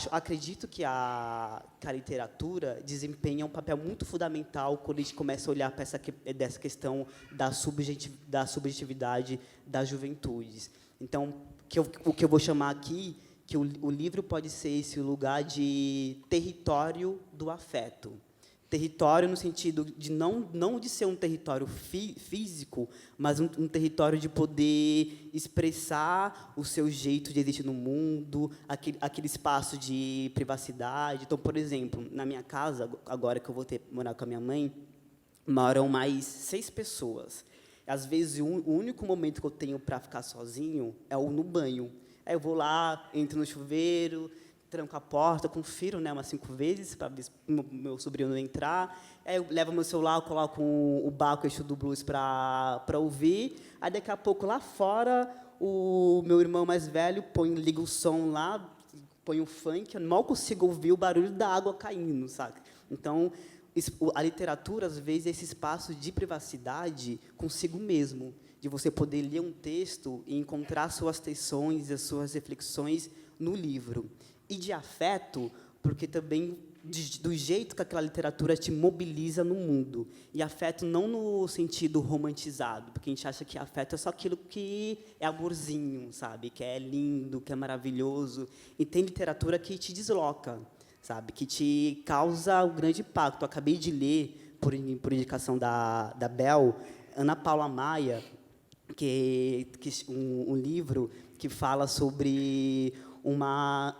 acredito que a literatura desempenha um papel muito fundamental quando a gente começa a olhar para dessa questão da subjetividade das juventudes. Então, o que eu vou chamar aqui, que o livro pode ser esse lugar de território do afeto. Território no sentido de não de ser um território físico, mas um território de poder expressar o seu jeito de existir no mundo, aquele espaço de privacidade. Então, por exemplo, na minha casa, agora que eu vou morar com a minha mãe, moram mais 6 pessoas. Às vezes, o único momento que eu tenho para ficar sozinho é no banho. Aí eu vou lá, entro no chuveiro, tranco a porta, confiro, né, umas 5 vezes para ver se meu sobrinho não entrar. Aí eu levo meu celular, coloco o Baco Exu do Blues para ouvir. Aí daqui a pouco lá fora o meu irmão mais velho liga o som lá, põe um funk, eu mal consigo ouvir o barulho da água caindo, sabe? Então a literatura às vezes é esse espaço de privacidade consigo mesmo, de você poder ler um texto e encontrar suas tensões e as suas reflexões no livro. E de afeto, porque também do jeito que aquela literatura te mobiliza no mundo. E afeto não no sentido romantizado, porque a gente acha que afeto é só aquilo que é amorzinho, sabe? Que é lindo, que é maravilhoso. E tem literatura que te desloca, sabe? Que te causa um grande impacto. Eu acabei de ler, por indicação da Bel, Ana Paula Maia, um livro que fala sobre uma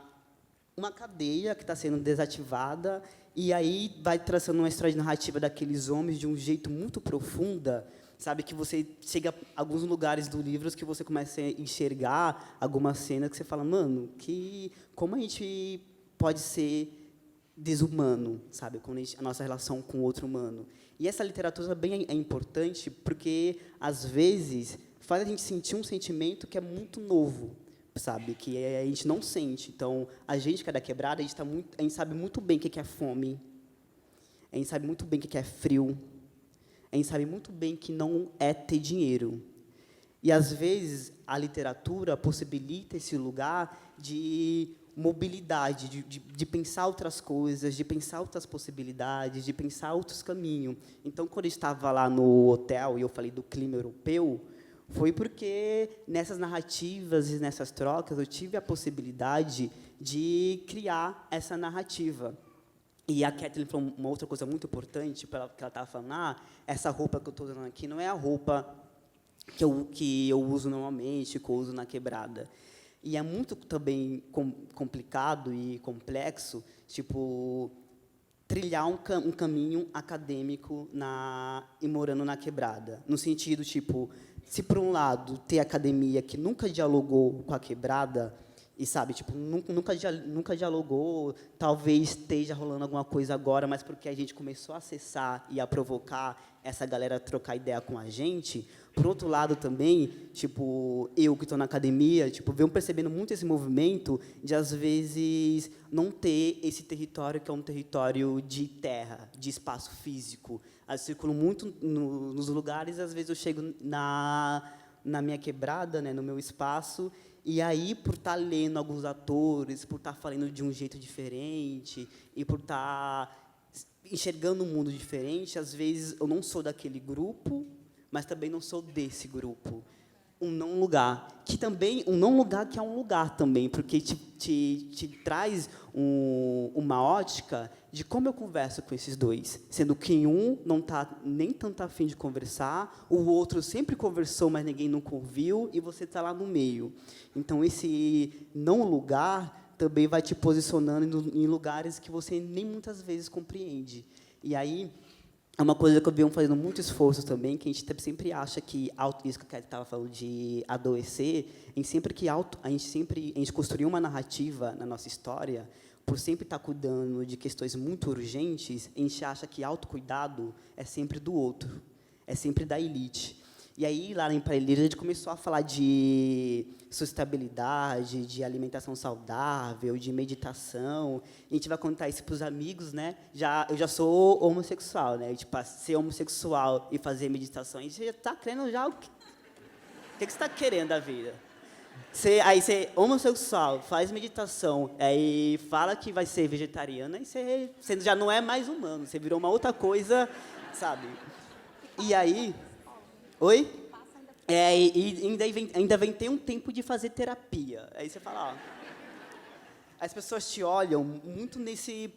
cadeia que está sendo desativada, e aí vai traçando uma história de narrativa daqueles homens de um jeito muito profunda, sabe, que você chega a alguns lugares do livro que você começa a enxergar algumas cenas que você fala, mano, como a gente pode ser desumano, sabe, com a nossa relação com o outro humano. E essa literatura também é importante porque, às vezes, faz a gente sentir um sentimento que é muito novo, sabe, que a gente não sente. Então, a gente que é da quebrada, a gente sabe muito bem o que é fome, a gente sabe muito bem o que é frio, a gente sabe muito bem que não é ter dinheiro. E, às vezes, a literatura possibilita esse lugar de mobilidade, de pensar outras coisas, de pensar outras possibilidades, de pensar outros caminhos. Então, quando eu estava lá no hotel e eu falei do clima europeu, foi porque, nessas narrativas e nessas trocas, eu tive a possibilidade de criar essa narrativa. E a Kathleen falou uma outra coisa muito importante, que ela estava falando, essa roupa que eu estou usando aqui não é a roupa que eu uso normalmente, que eu uso na quebrada. E é muito também complicado e complexo, tipo, trilhar um caminho acadêmico e morando na quebrada. No sentido, tipo, se, por um lado, ter academia que nunca dialogou com a quebrada, e, sabe, tipo, nunca dialogou, talvez esteja rolando alguma coisa agora, mas porque a gente começou a acessar e a provocar essa galera a trocar ideia com a gente. Por outro lado, também, tipo, eu que estou na academia, tipo, venho percebendo muito esse movimento de, às vezes, não ter esse território que é um território de terra, de espaço físico. Eu circulo muito nos lugares, às vezes eu chego na minha quebrada, né, no meu espaço, e aí, por estar lendo alguns atores, por estar falando de um jeito diferente, e por estar enxergando um mundo diferente, às vezes eu não sou daquele grupo, mas também não sou desse grupo. um não lugar, que também um não lugar que é um lugar também, porque te traz uma ótica de como eu converso com esses dois, sendo que um não está nem tanto a fim de conversar, o outro sempre conversou, mas ninguém nunca ouviu, e você está lá no meio. Então, esse não lugar também vai te posicionando em lugares que você nem muitas vezes compreende. E aí, é uma coisa que eu venho fazendo muito esforço também, que a gente sempre acha que, isso que a Cat estava falando de adoecer, a gente construiu uma narrativa na nossa história, por sempre estar cuidando de questões muito urgentes, a gente acha que autocuidado é sempre do outro, é sempre da elite. E aí, lá em Parelheiros, a gente começou a falar de sustentabilidade, de alimentação saudável, de meditação. A gente vai contar isso para os amigos, né? Eu já sou homossexual, né? Tipo, ser homossexual e fazer meditação, a gente já está querendo já o que você está querendo da vida? Aí você é homossexual, faz meditação, aí fala que vai ser vegetariano, aí você já não é mais humano, você virou uma outra coisa, sabe? E aí... Oi? E ainda vem ter um tempo de fazer terapia. Aí você fala, as pessoas te olham muito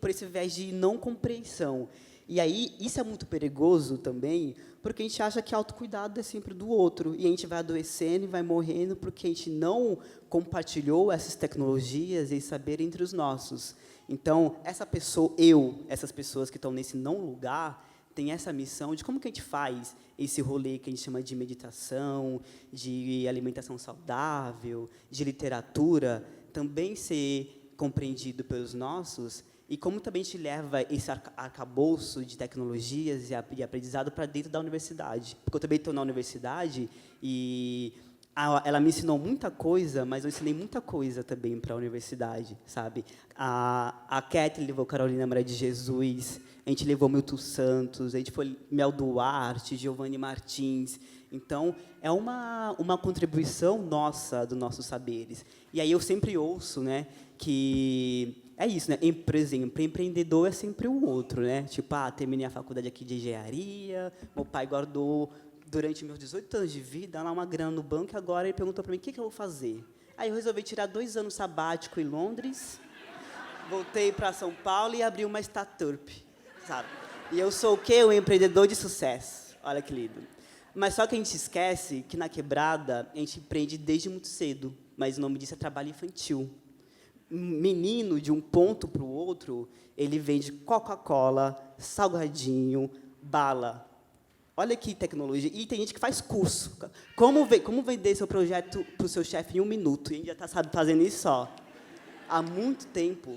por esse viés de não compreensão. E aí, isso é muito perigoso também, porque a gente acha que autocuidado é sempre do outro, e a gente vai adoecendo e vai morrendo porque a gente não compartilhou essas tecnologias e saber entre os nossos. Então, essas pessoas que estão nesse não lugar, tem essa missão de como que a gente faz esse rolê que a gente chama de meditação, de alimentação saudável, de literatura, também ser compreendido pelos nossos, e como também a gente leva esse arcabouço de tecnologias e aprendizado para dentro da universidade. Porque eu também estou na universidade e ela me ensinou muita coisa, mas eu ensinei muita coisa também para a universidade, sabe? A Kathleen levou Carolina Maria de Jesus, a gente levou Milton Santos, a gente foi Mel Duarte, Giovanni Martins. Então, é uma contribuição nossa, dos nossos saberes. E aí eu sempre ouço, né, que é isso, né? Por exemplo, empreendedor é sempre o outro, né? Tipo, terminei a faculdade aqui de engenharia, meu pai guardou, durante meus 18 anos de vida, lá uma grana no banco, e agora ele perguntou para mim, o que eu vou fazer? Aí eu resolvi tirar 2 anos sabático em Londres, voltei para São Paulo e abri uma startup, sabe? E eu sou o quê? Um empreendedor de sucesso. Olha que lindo. Mas só que a gente esquece que, na quebrada, a gente empreende desde muito cedo, mas o nome disso é trabalho infantil. Menino, de um ponto para o outro, ele vende Coca-Cola, salgadinho, bala. Olha que tecnologia. E tem gente que faz curso. Como vender seu projeto para o seu chefe em 1 minuto? E a gente já está fazendo isso só há muito tempo.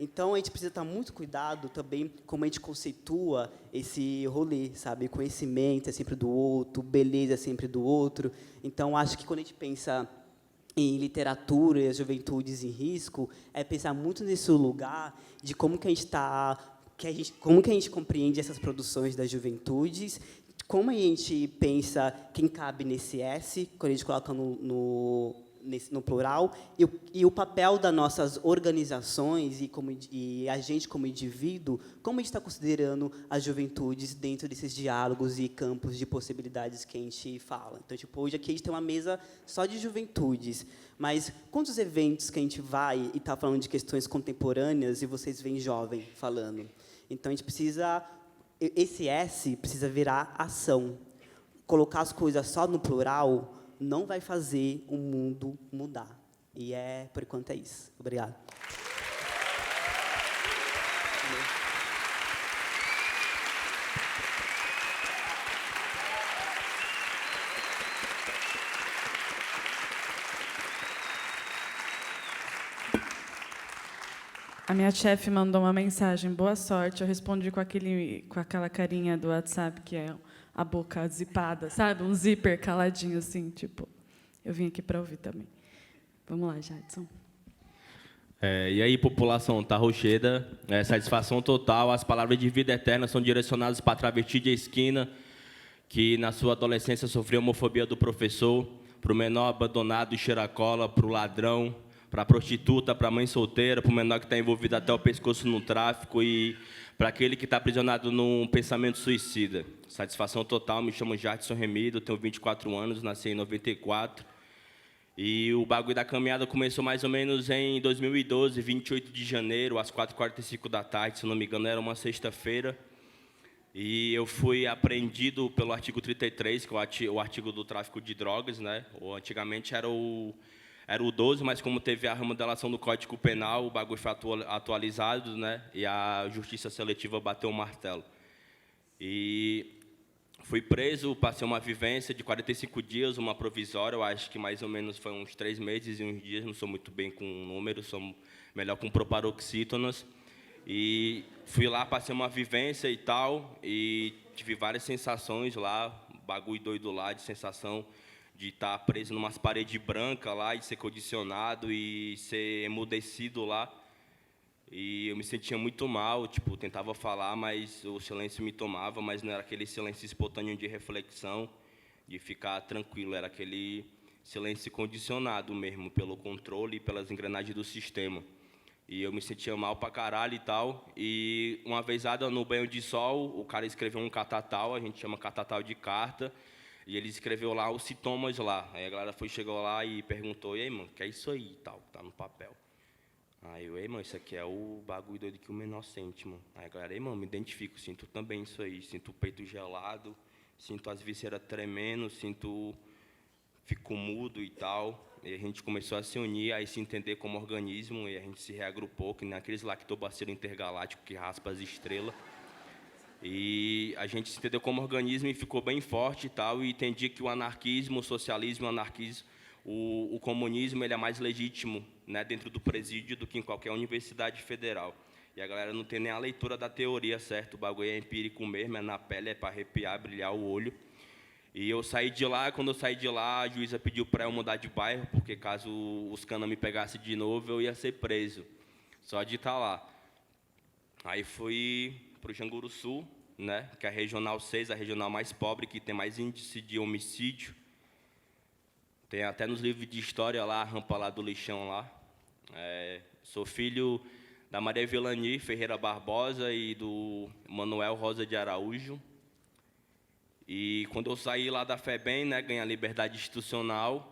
Então, a gente precisa estar muito cuidado também como a gente conceitua esse rolê, sabe? Conhecimento é sempre do outro, beleza é sempre do outro. Então, acho que quando a gente pensa em literatura e as juventudes em risco, é pensar muito nesse lugar de como que a gente como que a gente compreende essas produções das juventudes, como a gente pensa quem cabe nesse S, quando a gente coloca no plural, e o papel das nossas organizações e a gente como indivíduo, como a gente está considerando as juventudes dentro desses diálogos e campos de possibilidades que a gente fala. Então, tipo, hoje aqui a gente tem uma mesa só de juventudes, mas quantos eventos que a gente vai e está falando de questões contemporâneas e vocês veem jovem falando? Então, a gente precisa... Esse S precisa virar ação. Colocar as coisas só no plural não vai fazer o mundo mudar. E, por enquanto, é isso. Obrigado. A minha chefe mandou uma mensagem, boa sorte. Eu respondi com aquela carinha do WhatsApp, que é a boca zipada, sabe? Um zíper caladinho, assim, tipo... Eu vim aqui para ouvir também. Vamos lá, Jadson. E aí, população, tá rocheda, satisfação total. As palavras de vida eterna são direcionadas para a travesti de esquina, que na sua adolescência sofreu homofobia do professor, para o menor abandonado e cheiracola, para o ladrão, para prostituta, para mãe solteira, para o menor que está envolvido até o pescoço no tráfico e para aquele que está aprisionado num pensamento suicida. Satisfação total, me chamo Jadson Remido, tenho 24 anos, nasci em 94. E o bagulho da caminhada começou mais ou menos em 2012, 28 de janeiro, às 4h45 da tarde, se não me engano, era uma sexta-feira. E eu fui apreendido pelo artigo 33, que é o artigo do tráfico de drogas, né? Ou, antigamente era o 12, mas como teve a remodelação do Código Penal, o bagulho foi atualizado, né? E a Justiça Seletiva bateu o martelo. E fui preso, passei uma vivência de 45 dias, uma provisória, eu acho que mais ou menos foi uns 3 meses e uns dias, não sou muito bem com números, sou melhor com proparoxítonas. E fui lá, passei uma vivência e tal, e tive várias sensações lá, bagulho doido lá, de sensação de estar preso em umas paredes brancas lá, e ser condicionado e ser emudecido lá. E eu me sentia muito mal, tipo, tentava falar, mas o silêncio me tomava, mas não era aquele silêncio espontâneo de reflexão, de ficar tranquilo, era aquele silêncio condicionado mesmo, pelo controle e pelas engrenagens do sistema. E eu me sentia mal pra caralho e tal. E uma vezada no banho de sol, o cara escreveu um catatal, a gente chama catatal de carta, e ele escreveu lá os sintomas lá. Aí a galera chegou lá e perguntou: "E aí, mano, que é isso aí e tal, tá no papel?" Aí eu: "Ei, mano, isso aqui é o bagulho doido que o menor sente, mano." Aí a galera: "Ei, mano, me identifico, sinto também isso aí, sinto o peito gelado, sinto as vísceras tremendo, fico mudo e tal." E a gente começou a se unir, a se entender como organismo, e a gente se reagrupou, que nem aqueles lactobacilos intergalácticos que raspa as estrelas. E a gente se entendeu como organismo e ficou bem forte e tal, e entendi que o anarquismo, o socialismo, o anarquismo, o comunismo, ele é mais legítimo, né, dentro do presídio do que em qualquer universidade federal. E a galera não tem nem a leitura da teoria, certo? O bagulho é empírico mesmo, é na pele, é para arrepiar, brilhar o olho. E eu saí de lá, quando eu saí de lá, a juíza pediu para eu mudar de bairro, porque caso os canas me pegassem de novo, eu ia ser preso, só de estar lá. Aí fui para o Janguru Sul, né, que é a Regional 6, a regional mais pobre, que tem mais índice de homicídio. Tem até nos livros de história lá, a rampa lá do lixão lá. Sou filho da Maria Vilani Ferreira Barbosa e do Manuel Rosa de Araújo. E quando eu saí lá da FEBEM, né, ganhei a liberdade institucional,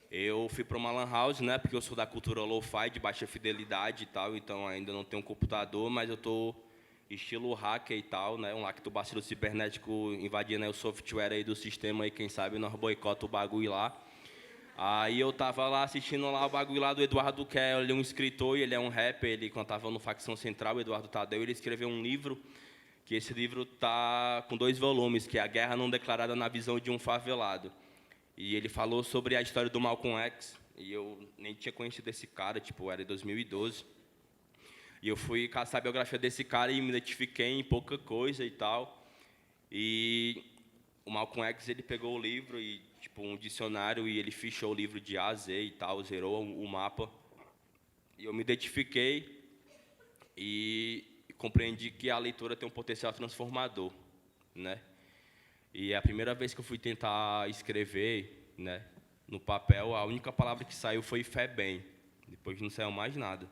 eu fui para uma lan house, né, porque eu sou da cultura lo-fi, de baixa fidelidade e tal, então ainda não tenho um computador, mas eu estou estilo hacker e tal, né, um lactobacilo cibernético invadindo aí o software aí do sistema, e quem sabe nós boicota o bagulho lá. Aí eu tava lá assistindo lá o bagulho lá do Eduardo, que é um escritor e ele é um rapper, ele quando estava no Facção Central, o Eduardo Tadeu, ele escreveu um livro, que esse livro está com 2 volumes, que é A Guerra Não Declarada na Visão de um Favelado. E ele falou sobre a história do Malcolm X, e eu nem tinha conhecido esse cara, tipo, era em 2012. E eu fui caçar a biografia desse cara e me identifiquei em pouca coisa e tal. E o Malcolm X, ele pegou o livro, e, tipo, um dicionário, e ele fichou o livro de A a Z e tal, zerou o mapa. E eu me identifiquei e compreendi que a leitura tem um potencial transformador, né? E a primeira vez que eu fui tentar escrever, né, no papel, a única palavra que saiu foi FEBEM. Depois não saiu mais nada.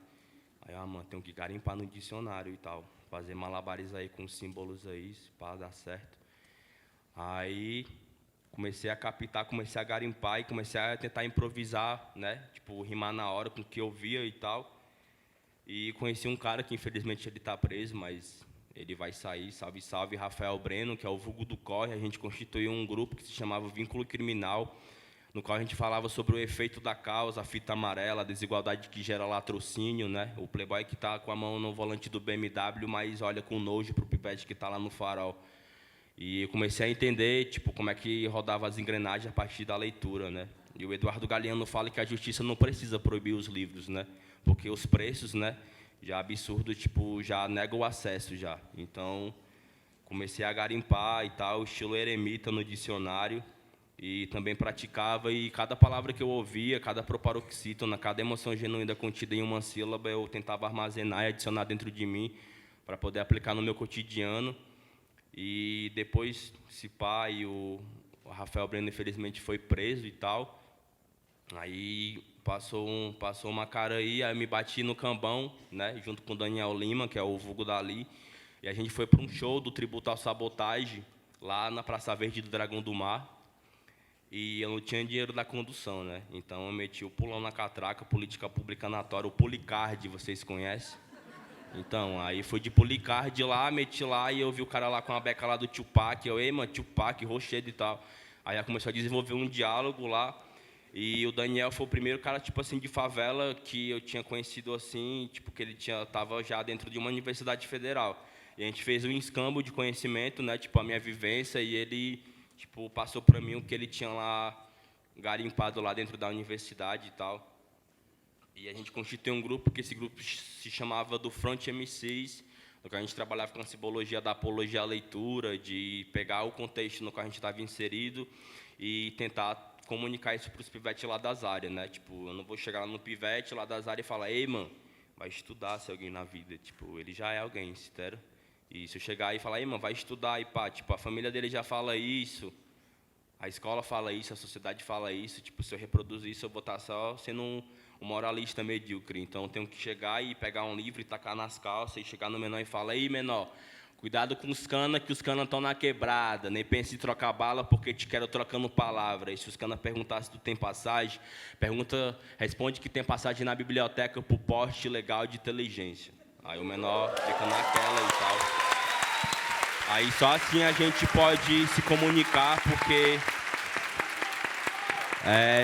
Aí, mano, tenho que garimpar no dicionário e tal, fazer malabares aí com símbolos aí, para dar certo. Aí comecei a captar, comecei a garimpar e comecei a tentar improvisar, né, tipo, rimar na hora com o que eu via e tal. E conheci um cara que, infelizmente, ele está preso, mas ele vai sair, salve, salve, Rafael Breno, que é o vulgo do Corre. A gente constituiu um grupo que se chamava Vínculo Criminal, no qual a gente falava sobre o efeito da causa, a fita amarela, a desigualdade que gera latrocínio, né? O playboy que está com a mão no volante do BMW, mas olha com nojo para o pipete que está lá no farol. E eu comecei a entender, tipo, como é que rodava as engrenagens a partir da leitura, né? E o Eduardo Galeano fala que a justiça não precisa proibir os livros, né? Porque os preços, né, já absurdo, tipo, já negam o acesso já. Então, comecei a garimpar e tal, estilo eremita no dicionário, e também praticava, e cada palavra que eu ouvia, cada proparoxítona, cada emoção genuína contida em uma sílaba, eu tentava armazenar e adicionar dentro de mim para poder aplicar no meu cotidiano. E depois, esse pai, o Rafael Breno, infelizmente, foi preso e tal. Aí passou uma cara aí eu me bati no cambão, né, junto com o Daniel Lima, que é o vulgo Dali, e a gente foi para um show do Tributo à Sabotagem, lá na Praça Verde do Dragão do Mar, e eu não tinha dinheiro da condução, né, então eu meti o pulão na catraca, política pública anatória, o Policard, vocês conhecem? Então, aí fui de Policard lá, meti lá, e eu vi o cara lá com a beca lá do Tupac, eu, ei, mano, Tupac, rochedo e tal. Aí ela começou a desenvolver um diálogo lá, e o Daniel foi o primeiro cara, tipo assim, de favela que eu tinha conhecido assim, tipo, que ele tava já dentro de uma universidade federal. E a gente fez um escambo de conhecimento, né, tipo, a minha vivência, e ele, tipo, passou para mim o que ele tinha lá garimpado lá dentro da universidade e tal. E a gente constituiu um grupo, que esse grupo se chamava do Front MCs, no que a gente trabalhava com a simbologia da apologia à leitura, de pegar o contexto no qual a gente estava inserido e tentar comunicar isso para os pivetes lá das áreas, né? Tipo, eu não vou chegar lá no pivete lá das áreas e falar, ei, mano, vai estudar ser alguém na vida. Tipo, ele já é alguém, sério. E se eu chegar aí e falar, ei, mano, vai estudar, e pá, tipo, a família dele já fala isso, a escola fala isso, a sociedade fala isso, tipo, se eu reproduzir isso, eu vou estar só sendo um moralista medíocre. Então, eu tenho que chegar e pegar um livro e tacar nas calças e chegar no menor e falar, ei, menor, cuidado com os canas, que os canas estão na quebrada, nem pense em trocar bala, porque te quero trocando palavra. E se os canas perguntar se tu tem passagem, responde que tem passagem na biblioteca por porte legal de inteligência. Aí o menor fica naquela e tal. Aí só assim a gente pode se comunicar, porque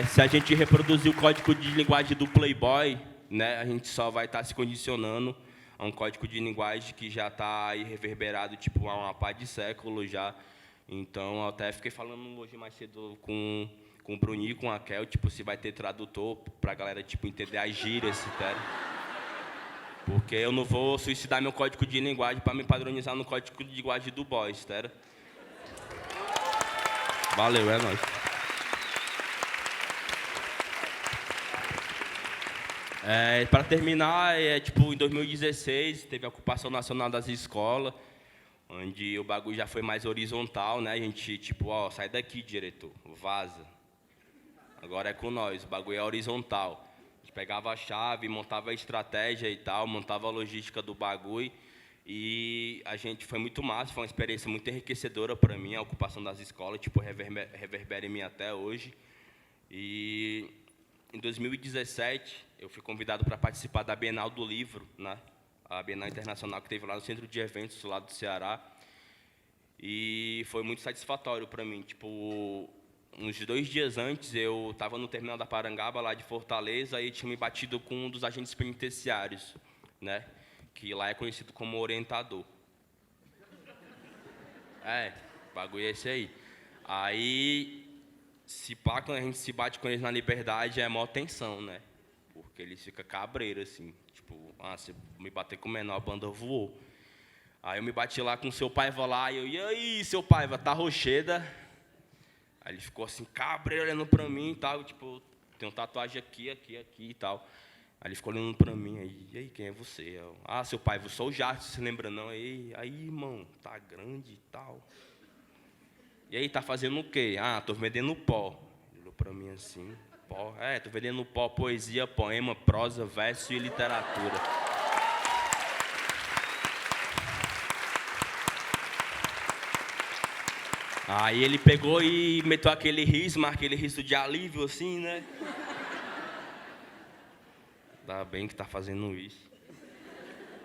se a gente reproduzir o código de linguagem do Playboy, né, a gente só vai estar se condicionando a um código de linguagem que já está aí reverberado tipo, há uma pá de séculos já. Então, eu até fiquei falando hoje mais cedo com o Bruninho e com a Kel, tipo, se vai ter tradutor para a galera tipo, entender as gírias, sério. Porque eu não vou suicidar meu código de linguagem para me padronizar no código de linguagem do Boys, sério. Valeu, é nóis. Para terminar, tipo, em 2016, teve a ocupação nacional das escolas, onde o bagulho já foi mais horizontal, né? A gente, tipo, ó, sai daqui, diretor, vaza. Agora é com nós, o bagulho é horizontal. A gente pegava a chave, montava a estratégia e tal, montava a logística do bagulho. E a gente foi muito massa, foi uma experiência muito enriquecedora para mim, a ocupação das escolas, tipo, reverbera em mim até hoje. E em 2017, eu fui convidado para participar da Bienal do Livro, né? A Bienal Internacional que teve lá no Centro de Eventos, lá do Ceará. E foi muito satisfatório para mim. Tipo, uns 2 dias antes, eu estava no terminal da Parangaba, lá de Fortaleza, e tinha me batido com um dos agentes penitenciários, né? Que lá é conhecido como orientador. O bagulho é esse aí. Aí, se pá, quando a gente se bate com eles na liberdade, é maior tensão, né? Porque eles ficam cabreiros, assim. Tipo, se me bater com o menor, a banda voou. Aí eu me bati lá com o seu Paiva lá, e eu, e aí, seu Paiva, tá rocheda? Aí ele ficou assim, cabreiro, olhando pra mim e tal. Tipo, tem uma tatuagem aqui e tal. Aí ele ficou olhando pra mim, aí, e aí, quem é você? Eu, seu Paiva, eu sou o Jardim, você lembra não? Aí, irmão, tá grande e tal. E aí, tá fazendo o quê? Tô vendendo pó. Ele olhou pra mim assim, pó? Tô vendendo pó, poesia, poema, prosa, verso e literatura. Aí ele pegou e meteu aquele riso de alívio, assim, né? Ainda bem que tá fazendo isso.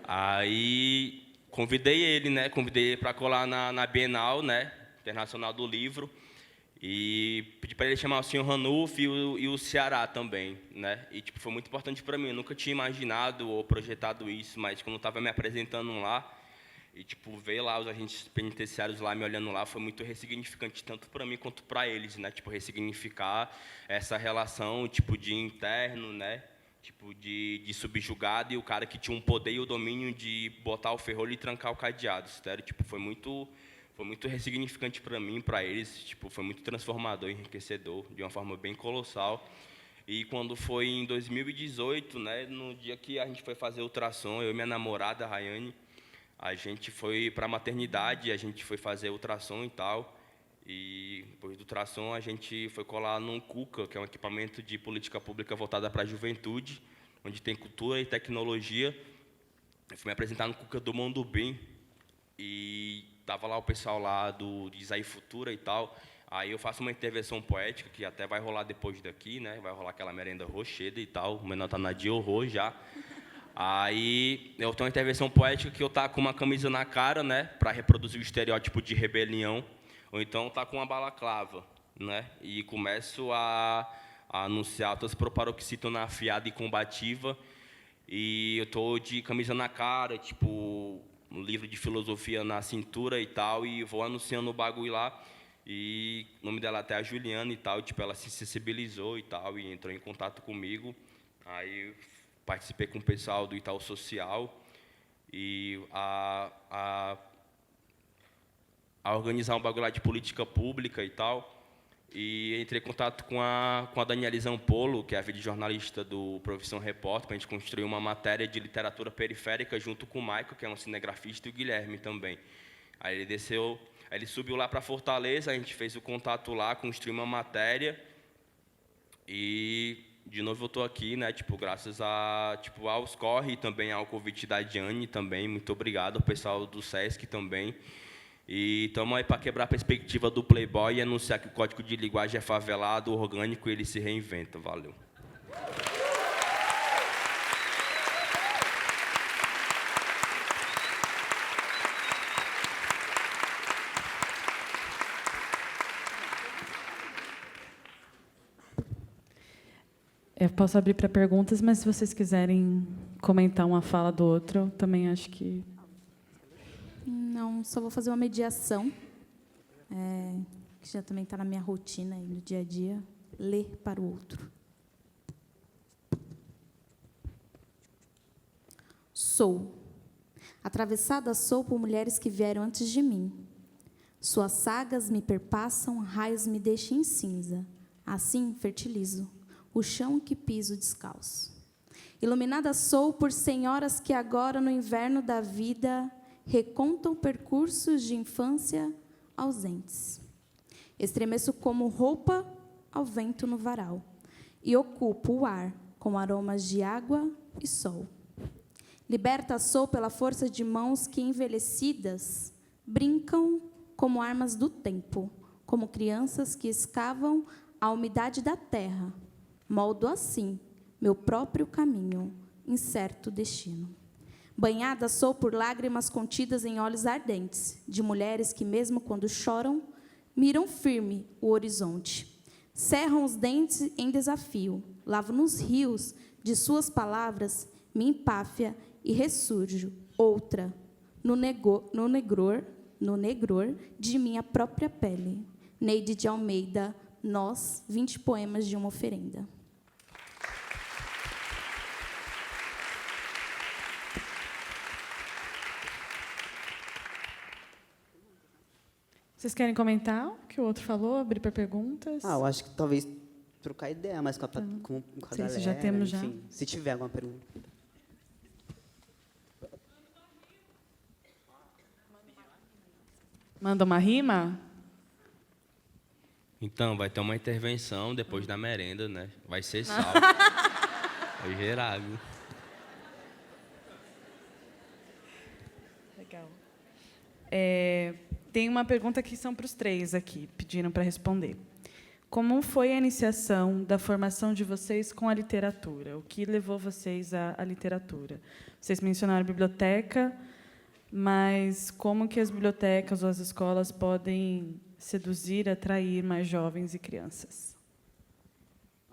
Aí convidei ele, né? Convidei ele para colar na Bienal, né? Internacional do Livro. E pedi para ele chamar o senhor Ranulf e o Ceará também, né? E tipo, foi muito importante para mim. Eu nunca tinha imaginado ou projetado isso, mas quando eu estava me apresentando lá, e tipo, ver lá os agentes penitenciários lá me olhando lá foi muito ressignificante, tanto para mim quanto para eles, né? Tipo, ressignificar essa relação, tipo, de interno, né? Tipo, de subjugado e o cara que tinha um poder e o domínio de botar o ferrolho e trancar o cadeado, sério. Tipo, foi muito ressignificante para mim, para eles, tipo, foi muito transformador, enriquecedor, de uma forma bem colossal. E quando foi em 2018, né, no dia que a gente foi fazer ultrassom, eu e minha namorada, Rayane, a gente foi para a maternidade, a gente foi fazer ultrassom e tal. E depois do Ultrassom, a gente foi colar num CUCA, que é um equipamento de política pública voltada para a juventude, onde tem cultura e tecnologia. Eu fui me apresentar no CUCA do Mondubim, e estava lá o pessoal lá do Design Futura e tal. Aí eu faço uma intervenção poética, que até vai rolar depois daqui, né? Vai rolar aquela merenda rocheda e tal. O menor está na de horror já. Aí eu tenho uma intervenção poética que eu tá com uma camisa na cara, né? Para reproduzir o estereótipo de rebelião. Ou então tá com uma balaclava, né? E começo a anunciar todas as proparoxítona afiada e combativa. E eu tô de camisa na cara, tipo, um livro de filosofia na cintura e tal, e vou anunciando o bagulho lá. E o nome dela até é a Juliana e tal, tipo, ela se sensibilizou e tal, e entrou em contato comigo. Aí participei com o pessoal do Itaú Social e a organizar um bagulho lá de política pública e tal. E entrei em contato com a Daniela Zampolo, que é a videojornalista do Profissão Repórter, para a gente construir uma matéria de literatura periférica junto com o Maico, que é um cinegrafista, e o Guilherme também. Aí ele desceu, aí ele subiu lá para Fortaleza, a gente fez o contato lá, construiu uma matéria. E de novo eu estou aqui, né, tipo, graças aos corre e também ao convite da Diane também. Muito obrigado ao pessoal do SESC também. E estamos aí para quebrar a perspectiva do Playboy e anunciar que o código de linguagem é favelado, orgânico e ele se reinventa. Valeu. Eu posso abrir para perguntas, mas se vocês quiserem comentar uma fala do outro, também acho que... Não, só vou fazer uma mediação, que já também está na minha rotina e no dia a dia, ler para o outro. Sou. Atravessada sou por mulheres que vieram antes de mim. Suas sagas me perpassam, raios me deixam em cinza. Assim fertilizo o chão que piso descalço. Iluminada sou por senhoras que agora, no inverno da vida, recontam percursos de infância ausentes. Estremeço como roupa ao vento no varal e ocupo o ar com aromas de água e sol. Liberta sou pela força de mãos que, envelhecidas, brincam como armas do tempo, como crianças que escavam a umidade da terra. Moldo assim meu próprio caminho, incerto destino. Banhada sou por lágrimas contidas em olhos ardentes, de mulheres que, mesmo quando choram, miram firme o horizonte. Cerram os dentes em desafio, lavo nos rios de suas palavras, me empáfia e ressurjo, outra, no negror de minha própria pele. Neide de Almeida, Nós, 20 poemas de uma oferenda. Vocês querem comentar o que o outro falou? Abrir para perguntas? Eu acho que talvez trocar ideia mais com a galera. Se já temos enfim, se tiver alguma pergunta. Manda uma rima? Então, vai ter uma intervenção depois da merenda, né? Vai ser sal. Vai gerar, viu? Legal. Tem uma pergunta que são para os três aqui, pediram para responder. Como foi a iniciação da formação de vocês com a literatura? O que levou vocês à literatura? Vocês mencionaram a biblioteca, mas como que as bibliotecas ou as escolas podem seduzir, atrair mais jovens e crianças?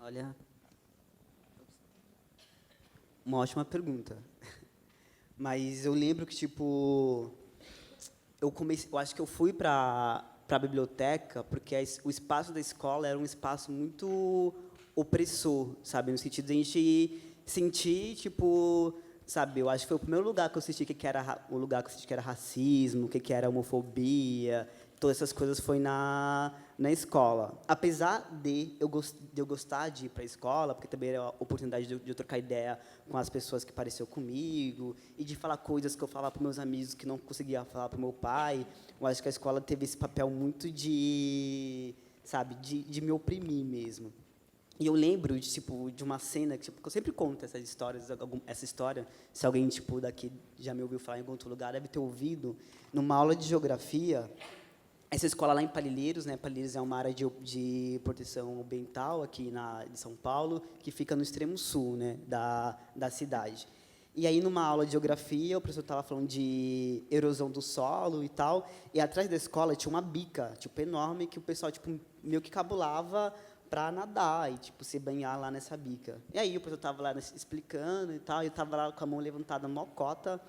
Olha, uma ótima pergunta. Mas eu lembro que, tipo, eu acho que eu fui para a biblioteca porque o espaço da escola era um espaço muito opressor, sabe? No sentido de a gente sentir, tipo, sabe? Eu acho que foi o primeiro lugar que eu senti que era o lugar que eu senti que era racismo, que era homofobia, todas essas coisas foi na escola. Apesar de eu gostar de ir para a escola, porque também era a oportunidade de eu trocar ideia com as pessoas que pareciam comigo e de falar coisas que eu falava para meus amigos que não conseguia falar para o meu pai. Eu acho que a escola teve esse papel muito de, sabe, de me oprimir mesmo. E eu lembro de uma cena que eu sempre conto essas histórias, essa história, se alguém daqui já me ouviu falar em algum outro lugar, deve ter ouvido, numa aula de geografia. Essa escola lá em Palilheiros, né? Palilheiros é uma área de proteção ambiental aqui de São Paulo, que fica no extremo sul, né, da cidade. E aí, numa aula de geografia, o professor estava falando de erosão do solo e tal, e atrás da escola tinha uma bica, enorme, que o pessoal, meio que cabulava para nadar e, se banhar lá nessa bica. E aí, o professor estava lá explicando e tal, e eu estava lá com a mão levantada, mocota,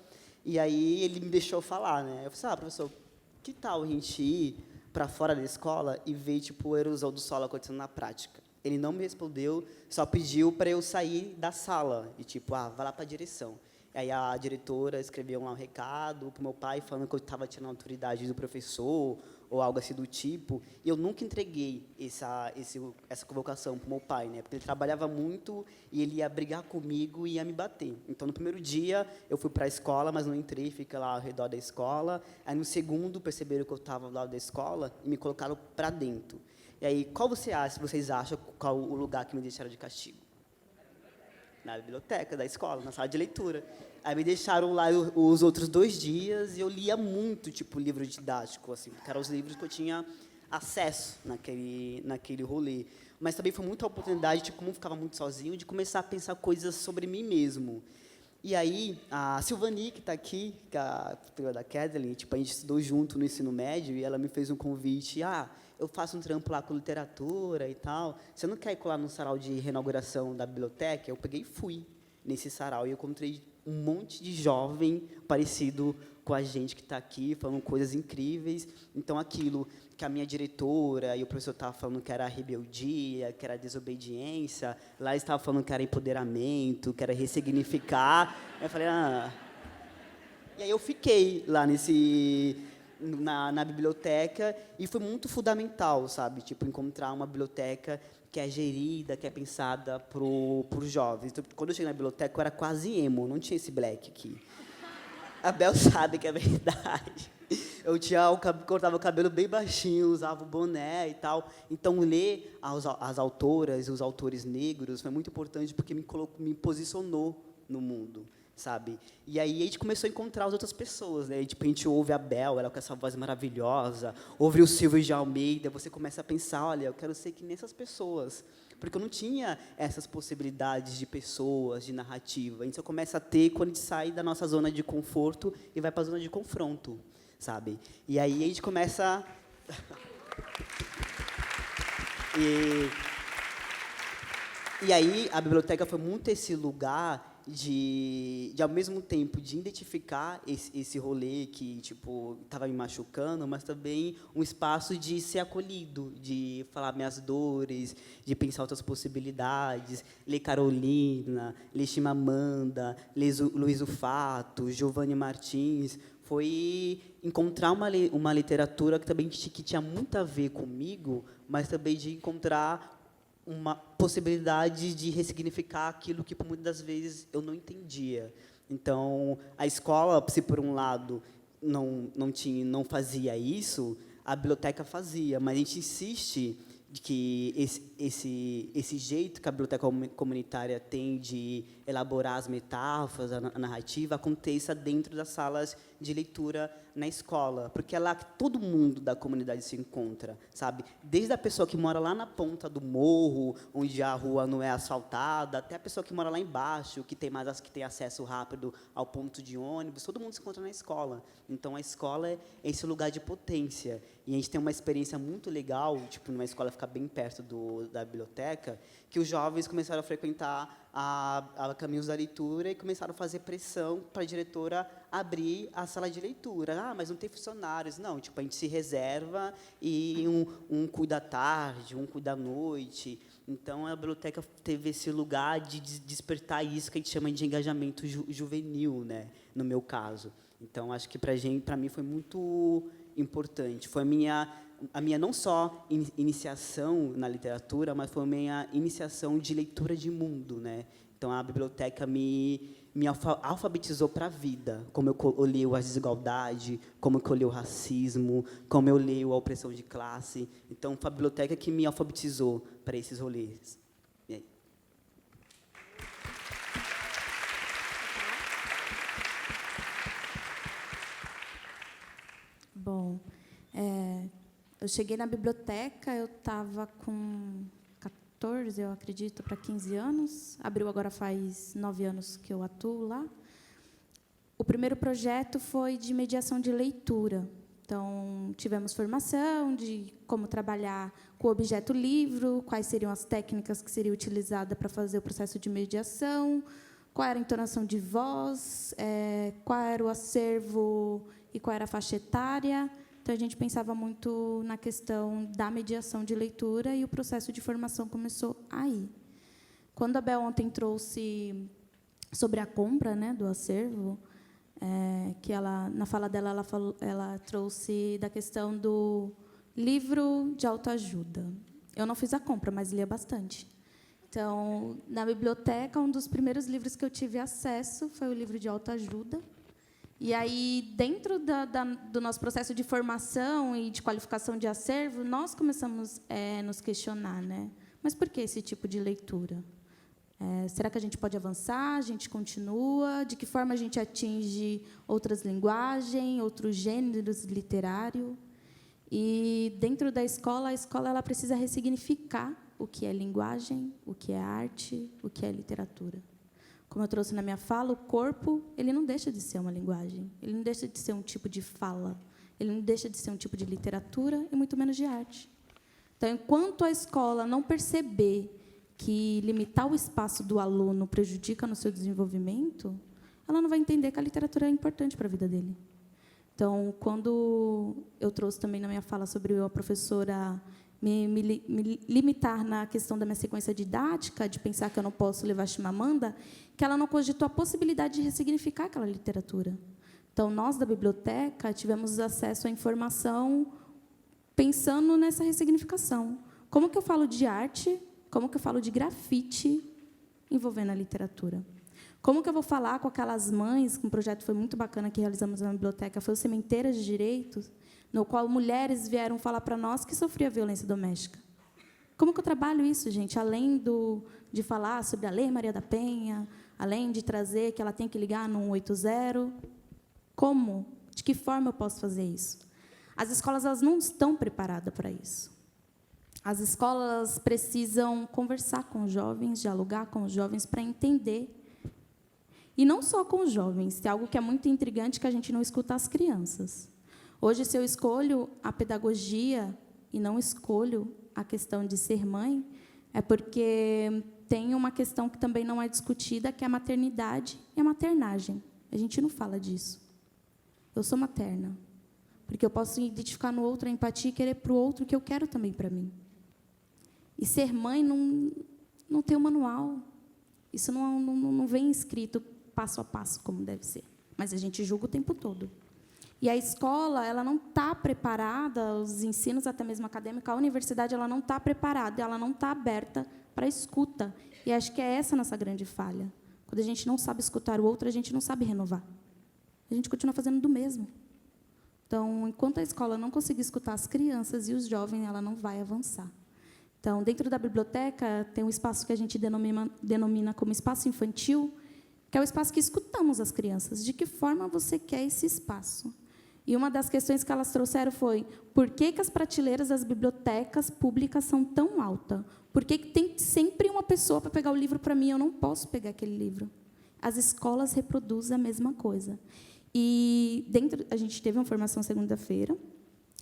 e aí ele me deixou falar, né? Eu falei, professor, que tal a gente ir para fora da escola e ver, a erosão do solo acontecendo na prática? Ele não me respondeu, só pediu para eu sair da sala e, vai lá para a direção. E aí a diretora escreveu lá um recado para o meu pai, falando que eu estava tirando a autoridade do professor ou algo assim do tipo. E eu nunca entreguei essa convocação para o meu pai, né? Porque ele trabalhava muito e ele ia brigar comigo e ia me bater. Então, no primeiro dia, eu fui para a escola, mas não entrei, fiquei lá ao redor da escola. Aí, no segundo, perceberam que eu estava ao lado da escola e me colocaram para dentro. E aí, vocês acham qual o lugar que me deixaram de castigo? Na biblioteca da escola, na sala de leitura. Aí me deixaram lá os outros 2 dias e eu lia muito, livro didático, assim, porque eram os livros que eu tinha acesso naquele rolê. Mas também foi muita oportunidade, como eu ficava muito sozinho, de começar a pensar coisas sobre mim mesmo. E aí, a Silvani, que está aqui, que é a filha da Kathleen, a gente estudou junto no ensino médio, e ela me fez um convite, eu faço um trampo lá com literatura e tal, você não quer ir colar no sarau de reinauguração da biblioteca? Eu peguei e fui nesse sarau, e eu encontrei um monte de jovem parecido com a gente que está aqui, falando coisas incríveis. Então, aquilo que a minha diretora e o professor estavam falando que era rebeldia, que era desobediência, lá eles estavam falando que era empoderamento, que era ressignificar. Eu falei, E aí eu fiquei lá na biblioteca e foi muito fundamental, sabe? Encontrar uma biblioteca que é gerida, que é pensada para os jovens. Então, quando eu cheguei na biblioteca, eu era quase emo, não tinha esse black aqui. A Bel sabe que é verdade. Eu cortava o cabelo bem baixinho, usava o boné e tal. Então, ler as autoras e os autores negros foi muito importante porque me posicionou no mundo, sabe? E aí a gente começou a encontrar as outras pessoas, né? A gente ouve a Bel, ela com essa voz maravilhosa, ouve o Silvio de Almeida, você começa a pensar, olha, eu quero ser que nem essas pessoas. Porque eu não tinha essas possibilidades de pessoas, de narrativa. A gente só começa a ter quando a gente sai da nossa zona de conforto e vai para a zona de confronto, sabe? E aí a gente começa... E aí a biblioteca foi muito esse lugar de ao mesmo tempo de identificar esse rolê que estava me machucando, mas também um espaço de ser acolhido, de falar minhas dores, de pensar outras possibilidades, ler Carolina, ler Chimamanda, ler Luiz Ufato, Giovanni Martins. Foi encontrar uma literatura que tinha muito a ver comigo, mas também de encontrar uma possibilidade de ressignificar aquilo que, por muitas das vezes, eu não entendia. Então, a escola, se por um lado não fazia isso, a biblioteca fazia, mas a gente insiste de que esse jeito que a biblioteca comunitária tem de elaborar as metáforas, a narrativa, aconteça dentro das salas de leitura na escola, porque é lá que todo mundo da comunidade se encontra, sabe? Desde a pessoa que mora lá na ponta do morro, onde a rua não é asfaltada, até a pessoa que mora lá embaixo, que tem acesso rápido ao ponto de ônibus, todo mundo se encontra na escola. Então, a escola é esse lugar de potência. E a gente tem uma experiência muito legal, numa escola ficar bem perto da biblioteca, que os jovens começaram a frequentar a Caminhos da Leitura e começaram a fazer pressão para a diretora abrir a sala de leitura. Mas não tem funcionários. Não, a gente se reserva e um cuida à tarde, um cuida à noite. Então, a biblioteca teve esse lugar de despertar isso que a gente chama de engajamento juvenil, né, no meu caso. Então, acho que para mim foi muito importante. Foi a minha não só iniciação na literatura, mas foi a minha iniciação de leitura de mundo, né? Então, a biblioteca me alfabetizou para a vida, como eu leio a desigualdade, como eu leio o racismo, como eu leio a opressão de classe. Então, foi a biblioteca que me alfabetizou para esses rolês. E aí? Bom, eu cheguei na biblioteca, eu estava com 14, eu acredito, para 15 anos. Abriu agora faz 9 anos que eu atuo lá. O primeiro projeto foi de mediação de leitura. Então, tivemos formação de como trabalhar com o objeto livro, quais seriam as técnicas que seriam utilizadas para fazer o processo de mediação, qual era a entonação de voz, qual era o acervo e qual era a faixa etária. Então, a gente pensava muito na questão da mediação de leitura e o processo de formação começou aí. Quando a Bel ontem trouxe sobre a compra, né, do acervo, que ela, na fala dela, ela trouxe da questão do livro de autoajuda. Eu não fiz a compra, mas lia bastante. Então, na biblioteca, um dos primeiros livros que eu tive acesso foi o livro de autoajuda. E aí, dentro do nosso processo de formação e de qualificação de acervo, nós começamos a nos questionar, né? Mas por que esse tipo de leitura? Será que a gente pode avançar? A gente continua? De que forma a gente atinge outras linguagens, outros gêneros literários? E, dentro da escola, a escola ela precisa ressignificar o que é linguagem, o que é arte, o que é literatura. Como eu trouxe na minha fala, o corpo ele não deixa de ser uma linguagem, ele não deixa de ser um tipo de fala, ele não deixa de ser um tipo de literatura e muito menos de arte. Então, enquanto a escola não perceber que limitar o espaço do aluno prejudica no seu desenvolvimento, ela não vai entender que a literatura é importante para a vida dele. Então, quando eu trouxe também na minha fala sobre a professora me limitar na questão da minha sequência didática, de pensar que eu não posso levar Chimamanda, que ela não cogitou a possibilidade de ressignificar aquela literatura. Então, nós, da biblioteca, tivemos acesso à informação pensando nessa ressignificação. Como que eu falo de arte, como que eu falo de grafite envolvendo a literatura? Como que eu vou falar com aquelas mães, que um projeto foi muito bacana que realizamos na biblioteca, foi o Sementeiras de Direitos, no qual mulheres vieram falar para nós que sofria violência doméstica. Como que eu trabalho isso, gente? Além de falar sobre a Lei Maria da Penha, além de trazer que ela tem que ligar no 180, como? De que forma eu posso fazer isso? As escolas elas não estão preparadas para isso. As escolas precisam conversar com os jovens, dialogar com os jovens para entender. E não só com os jovens, tem algo que é muito intrigante que a gente não escuta as crianças. Hoje, se eu escolho a pedagogia e não escolho a questão de ser mãe, é porque tem uma questão que também não é discutida, que é a maternidade e a maternagem. A gente não fala disso. Eu sou materna, porque eu posso identificar no outro a empatia e querer para o outro o que eu quero também para mim. E ser mãe não tem um manual. Isso não vem escrito passo a passo, como deve ser. Mas a gente julga o tempo todo. E a escola ela não está preparada, os ensinos, até mesmo acadêmicos, a universidade ela não está preparada, ela não está aberta para a escuta. E acho que é essa a nossa grande falha. Quando a gente não sabe escutar o outro, a gente não sabe renovar. A gente continua fazendo do mesmo. Então, enquanto a escola não conseguir escutar as crianças e os jovens, ela não vai avançar. Então, dentro da biblioteca, tem um espaço que a gente denomina como espaço infantil, que é o espaço que escutamos as crianças. De que forma você quer esse espaço? E uma das questões que elas trouxeram foi: por que as prateleiras das bibliotecas públicas são tão altas? Por que tem sempre uma pessoa para pegar o livro para mim e eu não posso pegar aquele livro? As escolas reproduzem a mesma coisa. E a gente teve uma formação segunda-feira,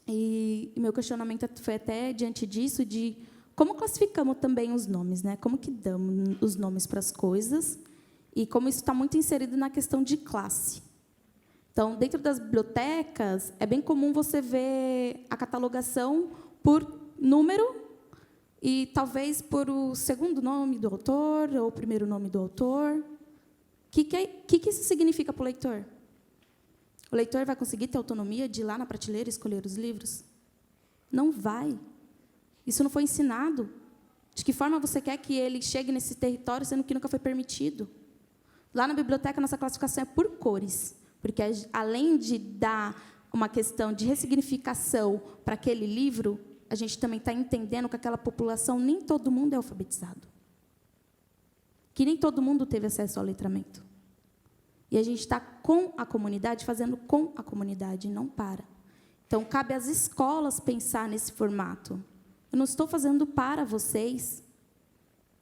e meu questionamento foi até diante disso, de como classificamos também os nomes, né? Como que damos os nomes para as coisas, e como isso está muito inserido na questão de classe. Então, dentro das bibliotecas, é bem comum você ver a catalogação por número E talvez por o segundo nome do autor ou o primeiro nome do autor. O que isso significa para o leitor? O leitor vai conseguir ter autonomia de ir lá na prateleira e escolher os livros? Não vai. Isso não foi ensinado. De que forma você quer que ele chegue nesse território, sendo que nunca foi permitido? Lá na biblioteca, nossa classificação é por cores, porque, além de dar uma questão de ressignificação para aquele livro, a gente também está entendendo que aquela população, nem todo mundo é alfabetizado. Que nem todo mundo teve acesso ao letramento. E a gente está com a comunidade, fazendo com a comunidade, não para. Então, cabe às escolas pensar nesse formato. Eu não estou fazendo para vocês.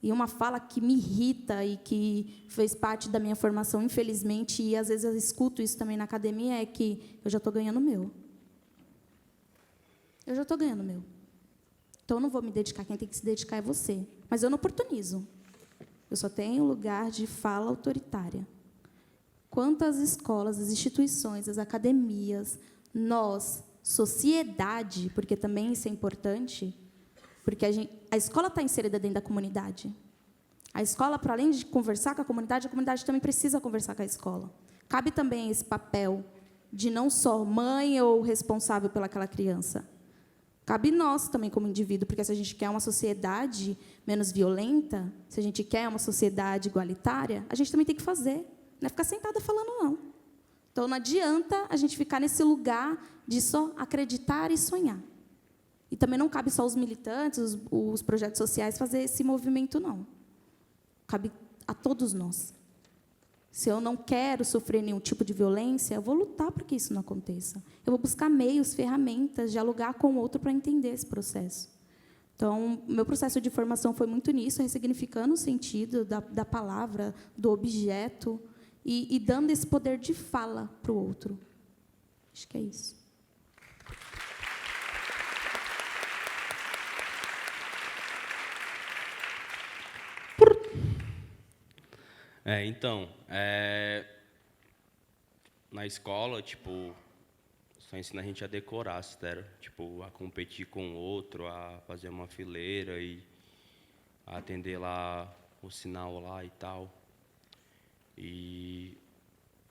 E uma fala que me irrita e que fez parte da minha formação, infelizmente, e às vezes eu escuto isso também na academia, é que eu já estou ganhando o meu. Eu já estou ganhando o meu. Então, eu não vou me dedicar, quem tem que se dedicar é você. Mas eu não oportunizo. Eu só tenho lugar de fala autoritária. Quantas escolas, as instituições, as academias, nós, sociedade, porque também isso é importante, porque a escola está inserida dentro da comunidade. A escola, para além de conversar com a comunidade também precisa conversar com a escola. Cabe também esse papel de não só mãe ou responsável pelaquela criança. Cabe nós também como indivíduo, porque se a gente quer uma sociedade menos violenta, se a gente quer uma sociedade igualitária, a gente também tem que fazer. Não é ficar sentada falando, não. Então, não adianta a gente ficar nesse lugar de só acreditar e sonhar. E também não cabe só aos militantes, os projetos sociais, fazer esse movimento, não. Cabe a todos nós. Se eu não quero sofrer nenhum tipo de violência, eu vou lutar para que isso não aconteça. Eu vou buscar meios, ferramentas, dialogar com o outro para entender esse processo. Então, meu processo de formação foi muito nisso, ressignificando o sentido da palavra, do objeto, e dando esse poder de fala para o outro. Acho que é isso. Então, na escola, tipo, só ensina a gente a decorar, sério, tipo, a competir com o outro, a fazer uma fileira e a atender lá o sinal lá e tal. E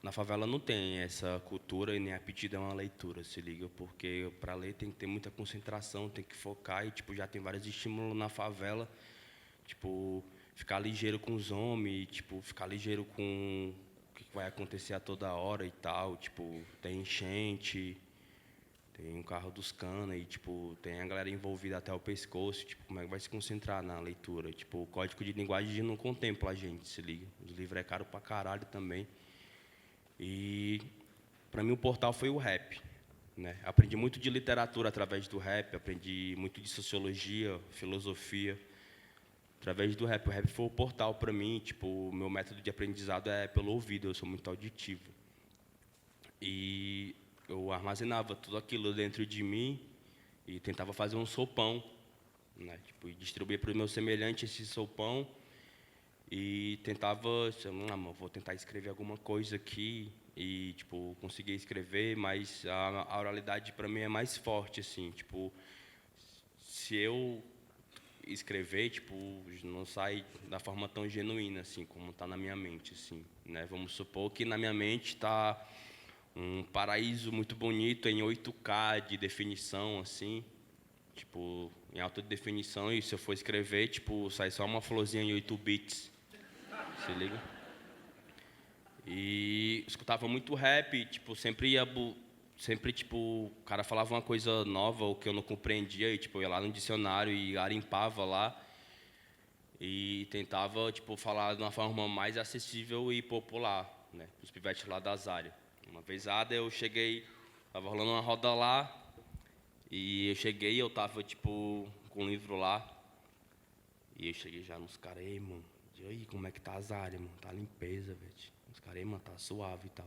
na favela não tem essa cultura e nem aptidão à leitura, se liga, porque para ler tem que ter muita concentração, tem que focar e tipo já tem vários estímulos na favela, tipo ficar ligeiro com os homens, tipo ficar ligeiro com o que vai acontecer a toda hora e tal, tipo tem enchente, tem um carro dos cana e tipo tem a galera envolvida até o pescoço, tipo como é que vai se concentrar na leitura? Tipo o código de linguagem não contempla a gente, se liga. Os livros é caro pra caralho também. E para mim o portal foi o rap, né? Aprendi muito de literatura através do rap, aprendi muito de sociologia, filosofia através do rap. O rap foi o portal para mim, tipo, o meu método de aprendizado é pelo ouvido, eu sou muito auditivo. E eu armazenava tudo aquilo dentro de mim e tentava fazer um sopão, né? Tipo, e distribuir para o meu semelhante esse sopão e tentava, vou tentar escrever alguma coisa aqui e tipo conseguia escrever, mas a oralidade para mim é mais forte, assim, tipo, se eu escrever, tipo, não sai da forma tão genuína assim como está na minha mente, assim, né? Vamos supor que na minha mente está um paraíso muito bonito em 8K de definição, assim, tipo, em alta definição, e se eu for escrever, tipo, sai só uma florzinha em 8 bits. Se liga? E escutava muito rap, tipo, sempre tipo, o cara falava uma coisa nova ou que eu não compreendia e tipo, eu ia lá no dicionário e garimpava lá e tentava, tipo, falar de uma forma mais acessível e popular, né, os pivetes lá das áreas. Uma vez eu cheguei, tava rolando uma roda lá e eu tava, tipo, com um livro lá e eu cheguei já nos caras, ei, mano, e aí, como é que tá as áreas, mano? Tá limpeza, velho. Os caras, mano, tá suave e tal.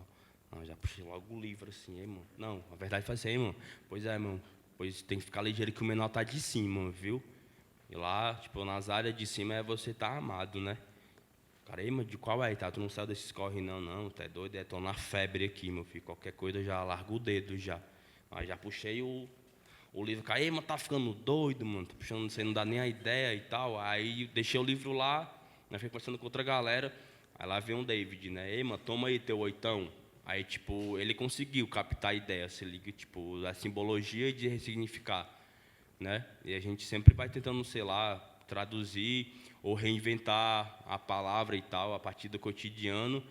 Não, já puxei logo o livro, assim, mano. Não, a verdade foi assim, mano. Pois é, mano. Pois tem que ficar ligeiro que o menor tá de cima, viu? E lá, tipo, nas áreas de cima é você tá armado, né? Cara, mano, de qual é? Tá? Tu não saiu desses corre, não, tu é doido? Tô na febre aqui, meu filho. Qualquer coisa eu já largo o dedo já. Mas já puxei o o livro caiu, ei, mano, tá ficando doido, mano, tô puxando, você não dá nem a ideia e tal. Aí deixei o livro lá, né, fui conversando com outra galera, aí lá veio um David, né, ei, mano, toma aí teu 8. Aí, tipo, ele conseguiu captar a ideia, se liga, tipo, da simbologia e de ressignificar, né? E a gente sempre vai tentando, sei lá, traduzir ou reinventar a palavra e tal, a partir do cotidiano.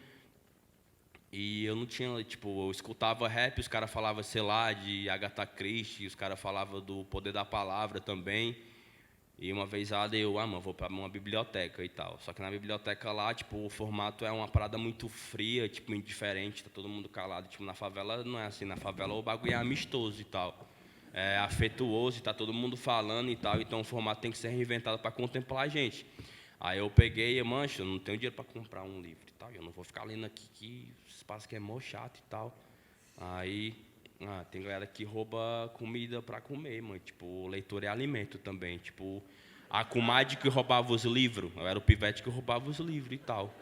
E eu não tinha, tipo, eu escutava rap, os caras falavam, sei lá, de Agatha Christie, os caras falavam do poder da palavra também. E uma vez lá eu, mano, vou para uma biblioteca e tal. Só que na biblioteca lá, tipo, o formato é uma parada muito fria, tipo, muito diferente, tá todo mundo calado. Tipo, na favela não é assim, na favela o bagulho é amistoso e tal. É afetuoso e tá todo mundo falando e tal, então o formato tem que ser reinventado para contemplar a gente. Aí eu peguei e, mancha, eu não tenho dinheiro para comprar um livro e tal, eu não vou ficar lendo aqui que espaço que é mó chato e tal. Aí, tem galera que rouba comida para comer, mano, tipo, leitura é alimento também, tipo, a comadre que roubava os livros, eu era o pivete que roubava os livros e tal.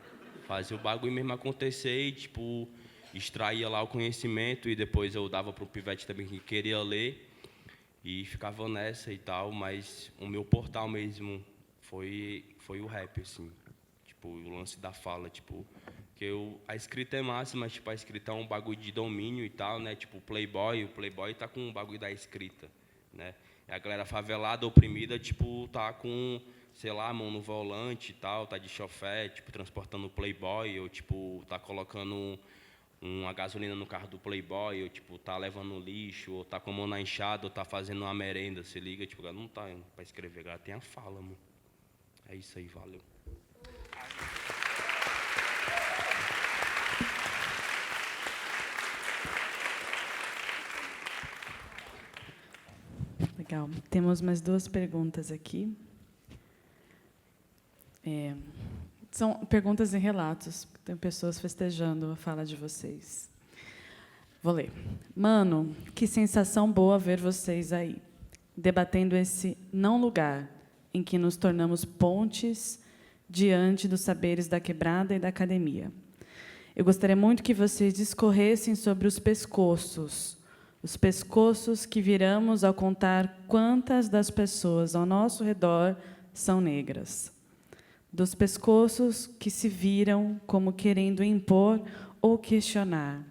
Fazia o bagulho mesmo acontecer e, tipo, extraía lá o conhecimento e depois eu dava para o pivete também que queria ler e ficava nessa e tal, mas o meu portal mesmo foi o rap, assim, tipo, o lance da fala, tipo, que a escrita é massa, mas tipo, a escrita é um bagulho de domínio e tal, né, tipo, o Playboy tá com um bagulho da escrita, né, e a galera favelada, oprimida, tipo, tá com, sei lá, mão no volante e tal, tá de chofé, tipo, transportando o Playboy, ou tipo, tá colocando uma gasolina no carro do Playboy, ou tipo, tá levando lixo, ou tá com a mão na enxada, ou tá fazendo uma merenda, se liga, tipo, ela não tá pra escrever, ela tem a fala, mano. É isso aí, valeu. Legal. Temos mais 2 perguntas aqui. São perguntas e relatos. Tem pessoas festejando a fala de vocês. Vou ler. Mano, que sensação boa ver vocês aí, debatendo esse não lugar em que nos tornamos pontes diante dos saberes da quebrada e da academia. Eu gostaria muito que vocês discorressem sobre os pescoços que viramos ao contar quantas das pessoas ao nosso redor são negras. Dos pescoços que se viram como querendo impor ou questionar.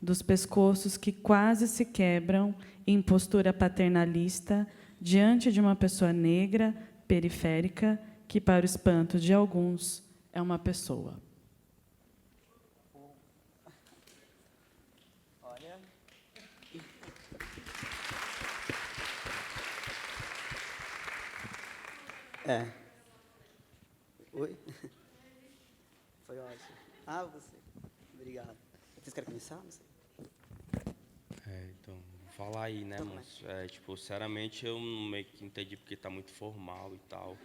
Dos pescoços que quase se quebram em postura paternalista diante de uma pessoa negra, periférica, que, para o espanto de alguns, é uma pessoa. Olha. Oi? Foi ótimo. Você. Obrigado. Vocês querem começar? Não sei. Então, vou falar aí, né, moço? Tipo, sinceramente, eu meio que entendi porque tá muito formal e tal.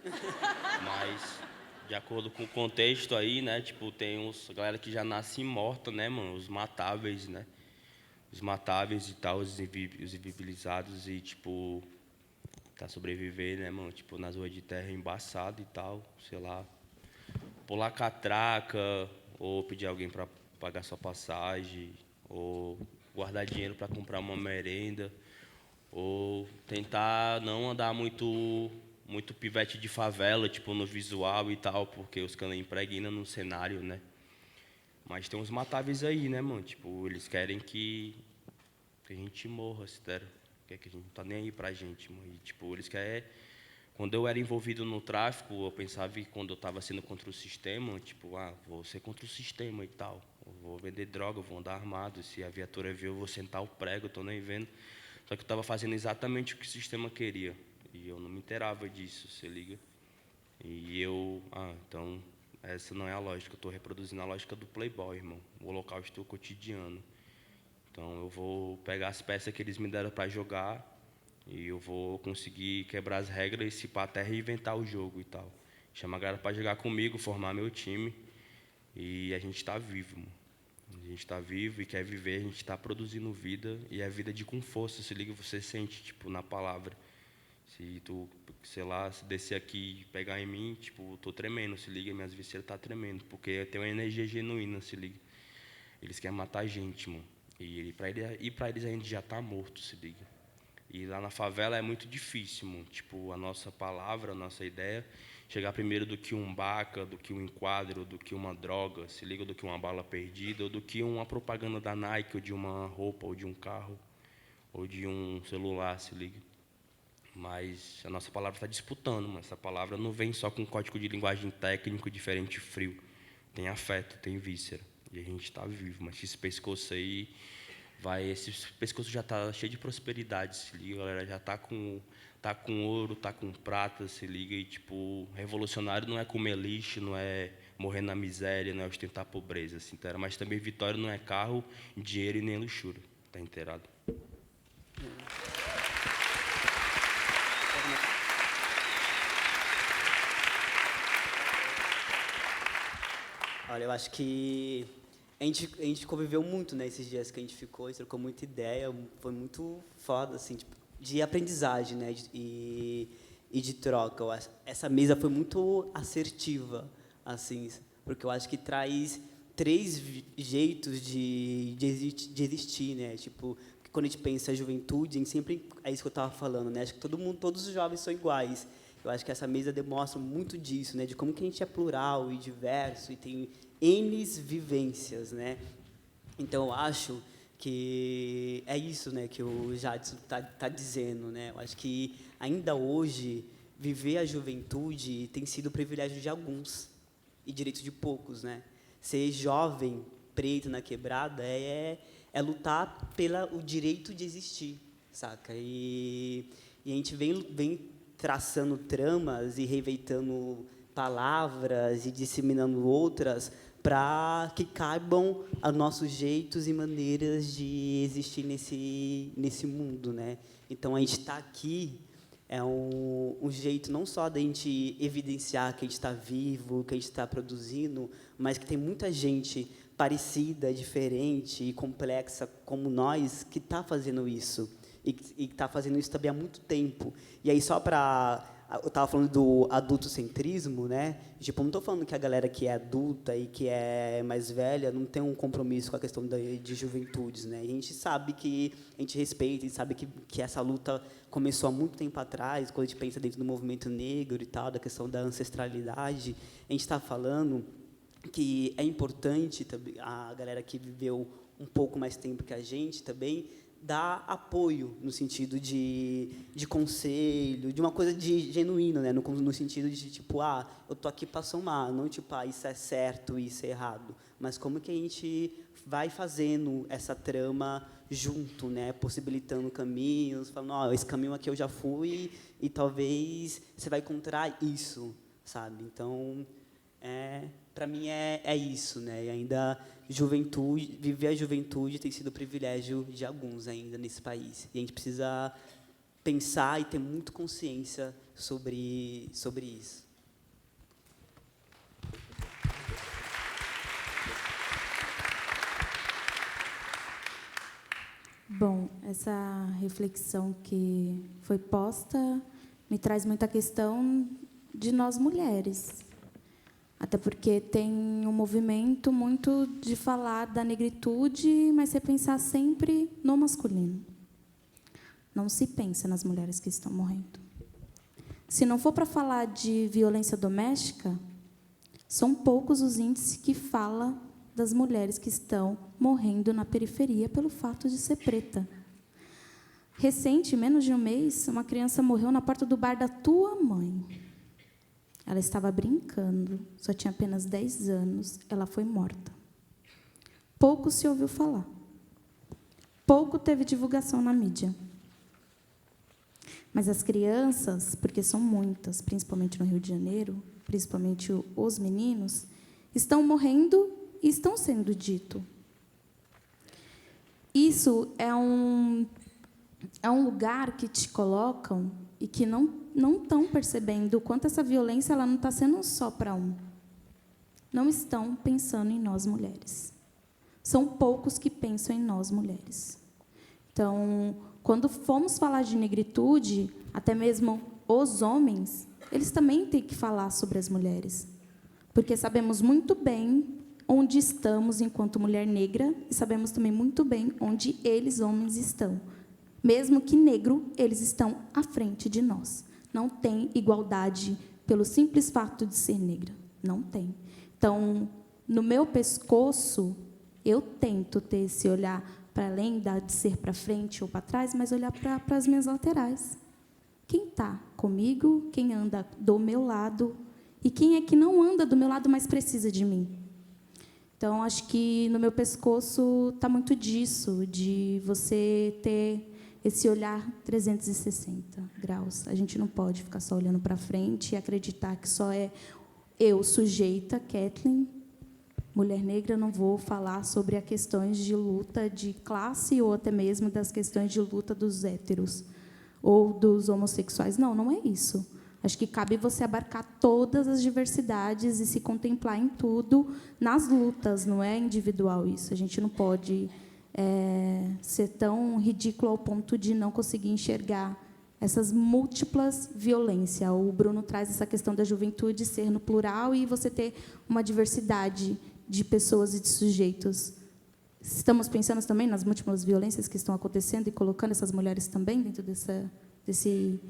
Mas, de acordo com o contexto aí, né, tipo, tem galera que já nasce morta, né, mano? Os matáveis, né? Os matáveis e tal, os invisibilizados e, tipo, pra sobreviver, né, mano? Tipo, nas ruas de terra embaçado e tal, sei lá. Pular catraca, ou pedir alguém para pagar sua passagem, ou guardar dinheiro para comprar uma merenda, ou tentar não andar muito pivete de favela, tipo, no visual e tal, porque os caras impregnam no cenário, né? Mas tem uns matáveis aí, né, mano? Tipo, eles querem que a gente morra, se der. Quer que a gente não tá nem aí pra gente, mano. E, tipo, eles querem... Quando eu era envolvido no tráfico, eu pensava que quando eu estava sendo contra o sistema, tipo, vou ser contra o sistema e tal. Eu vou vender droga, vou andar armado. Se a viatura vir, eu vou sentar o prego, eu estou nem vendo. Só que eu estava fazendo exatamente o que o sistema queria. E eu não me inteirava disso, se liga. E eu, então, essa não é a lógica. Eu estou reproduzindo a lógica do Playboy, irmão. O holocausto cotidiano. Então, eu vou pegar as peças que eles me deram para jogar e eu vou conseguir quebrar as regras e, se pá, até reinventar o jogo e tal. Chamar a galera para jogar comigo, formar meu time. E a gente está vivo, mano. A gente está vivo e quer viver, a gente está produzindo vida. E é vida com força, se liga, você sente, tipo, na palavra. Se tu, sei lá, se descer aqui e pegar em mim, tipo, tô tremendo, se liga, minhas vísceras tá tremendo. Porque eu tenho uma energia genuína, se liga. Eles querem matar a gente, mano. E para eles a gente já tá morto, se liga. E lá na favela é muito difícil, mano. Tipo, a nossa palavra, a nossa ideia, chegar primeiro do que um baca, do que um enquadro, do que uma droga, se liga, do que uma bala perdida, ou do que uma propaganda da Nike, ou de uma roupa, ou de um carro, ou de um celular, se liga. Mas a nossa palavra está disputando, mas essa palavra não vem só com código de linguagem técnico, diferente e frio. Tem afeto, tem víscera. E a gente está vivo, mas esse pescoço aí, esse pescoço já está cheio de prosperidade, se liga, galera, já está com ouro, está com prata, se liga, e, tipo, revolucionário não é comer lixo, não é morrer na miséria, não é ostentar a pobreza, assim, tá? Mas também vitória não é carro, dinheiro e nem luxúria, tá inteirado? Olha, eu acho que a gente conviveu muito, né, esses dias que a gente ficou, a gente trocou muita ideia, foi muito foda, assim, tipo, de aprendizagem, né, e de troca. Essa mesa foi muito assertiva, assim, porque eu acho que traz 3 jeitos de existir, né, tipo, quando a gente pensa em juventude, a gente sempre, é isso que eu estava falando, né, acho que todos os jovens são iguais. Eu acho que essa mesa demonstra muito disso, né, de como que a gente é plural e diverso e tem N vivências, né? Então, eu acho que é isso, né, que o Jadson tá dizendo, né? Eu acho que, ainda hoje, viver a juventude tem sido o privilégio de alguns e direito de poucos, né? Ser jovem, preto na quebrada, é lutar pelo direito de existir, saca? E a gente vem traçando tramas e reinventando palavras e disseminando outras para que caibam a nossos jeitos e maneiras de existir nesse mundo, né? Então, a gente está aqui é um jeito não só da gente evidenciar que a gente está vivo, que a gente está produzindo, mas que tem muita gente parecida, diferente e complexa como nós que está fazendo isso. E está fazendo isso também há muito tempo. E aí, só para... Eu estava falando do adultocentrismo, né? Tipo, não estou falando que a galera que é adulta e que é mais velha não tem um compromisso com a questão de juventudes, né? E a gente sabe que... A gente respeita e sabe que essa luta começou há muito tempo atrás, quando a gente pensa dentro do movimento negro e tal, da questão da ancestralidade. A gente está falando que é importante a galera que viveu um pouco mais tempo que a gente também dar apoio no sentido de conselho, de uma coisa de genuíno, né? No sentido de tipo, eu tô aqui para somar, não tipo, isso é certo, isso é errado, mas como que a gente vai fazendo essa trama junto, né? Possibilitando caminhos, falando, esse caminho aqui eu já fui e talvez você vai encontrar isso, sabe? Então, para mim é isso, né? E ainda viver a juventude tem sido o privilégio de alguns ainda nesse país. E a gente precisa pensar e ter muito consciência sobre isso. Bom, essa reflexão que foi posta me traz muita questão de nós mulheres. Até porque tem um movimento muito de falar da negritude, mas você pensar sempre no masculino. Não se pensa nas mulheres que estão morrendo. Se não for para falar de violência doméstica, são poucos os índices que falam das mulheres que estão morrendo na periferia pelo fato de ser preta. Recente, menos de um mês, uma criança morreu na porta do bar da tua mãe. Ela estava brincando, só tinha apenas 10 anos, ela foi morta. Pouco se ouviu falar. Pouco teve divulgação na mídia. Mas as crianças, porque são muitas, principalmente no Rio de Janeiro, principalmente os meninos, estão morrendo e estão sendo dito. Isso é um lugar que te colocam e que não estão percebendo o quanto essa violência ela não está sendo só para um. Não estão pensando em nós, mulheres. São poucos que pensam em nós, mulheres. Então, quando formos falar de negritude, até mesmo os homens, eles também têm que falar sobre as mulheres. Porque sabemos muito bem onde estamos enquanto mulher negra e sabemos também muito bem onde eles, homens, estão. Mesmo que negro, eles estão à frente de nós. Não tem igualdade pelo simples fato de ser negra. Não tem. Então, no meu pescoço, eu tento ter esse olhar para além de ser para frente ou para trás, mas olhar para as minhas laterais. Quem está comigo, quem anda do meu lado, e quem é que não anda do meu lado, mas precisa de mim. Então, acho que no meu pescoço está muito disso, de você ter esse olhar 360 graus. A gente não pode ficar só olhando para frente e acreditar que só é eu, sujeita, Kathleen, mulher negra, não vou falar sobre as questões de luta de classe ou até mesmo das questões de luta dos héteros ou dos homossexuais. Não, não é isso. Acho que cabe você abarcar todas as diversidades e se contemplar em tudo nas lutas, não é individual isso. A gente não pode ser tão ridículo ao ponto de não conseguir enxergar essas múltiplas violências. O Bruno traz essa questão da juventude ser no plural e você ter uma diversidade de pessoas e de sujeitos. Estamos pensando também nas múltiplas violências que estão acontecendo e colocando essas mulheres também dentro desse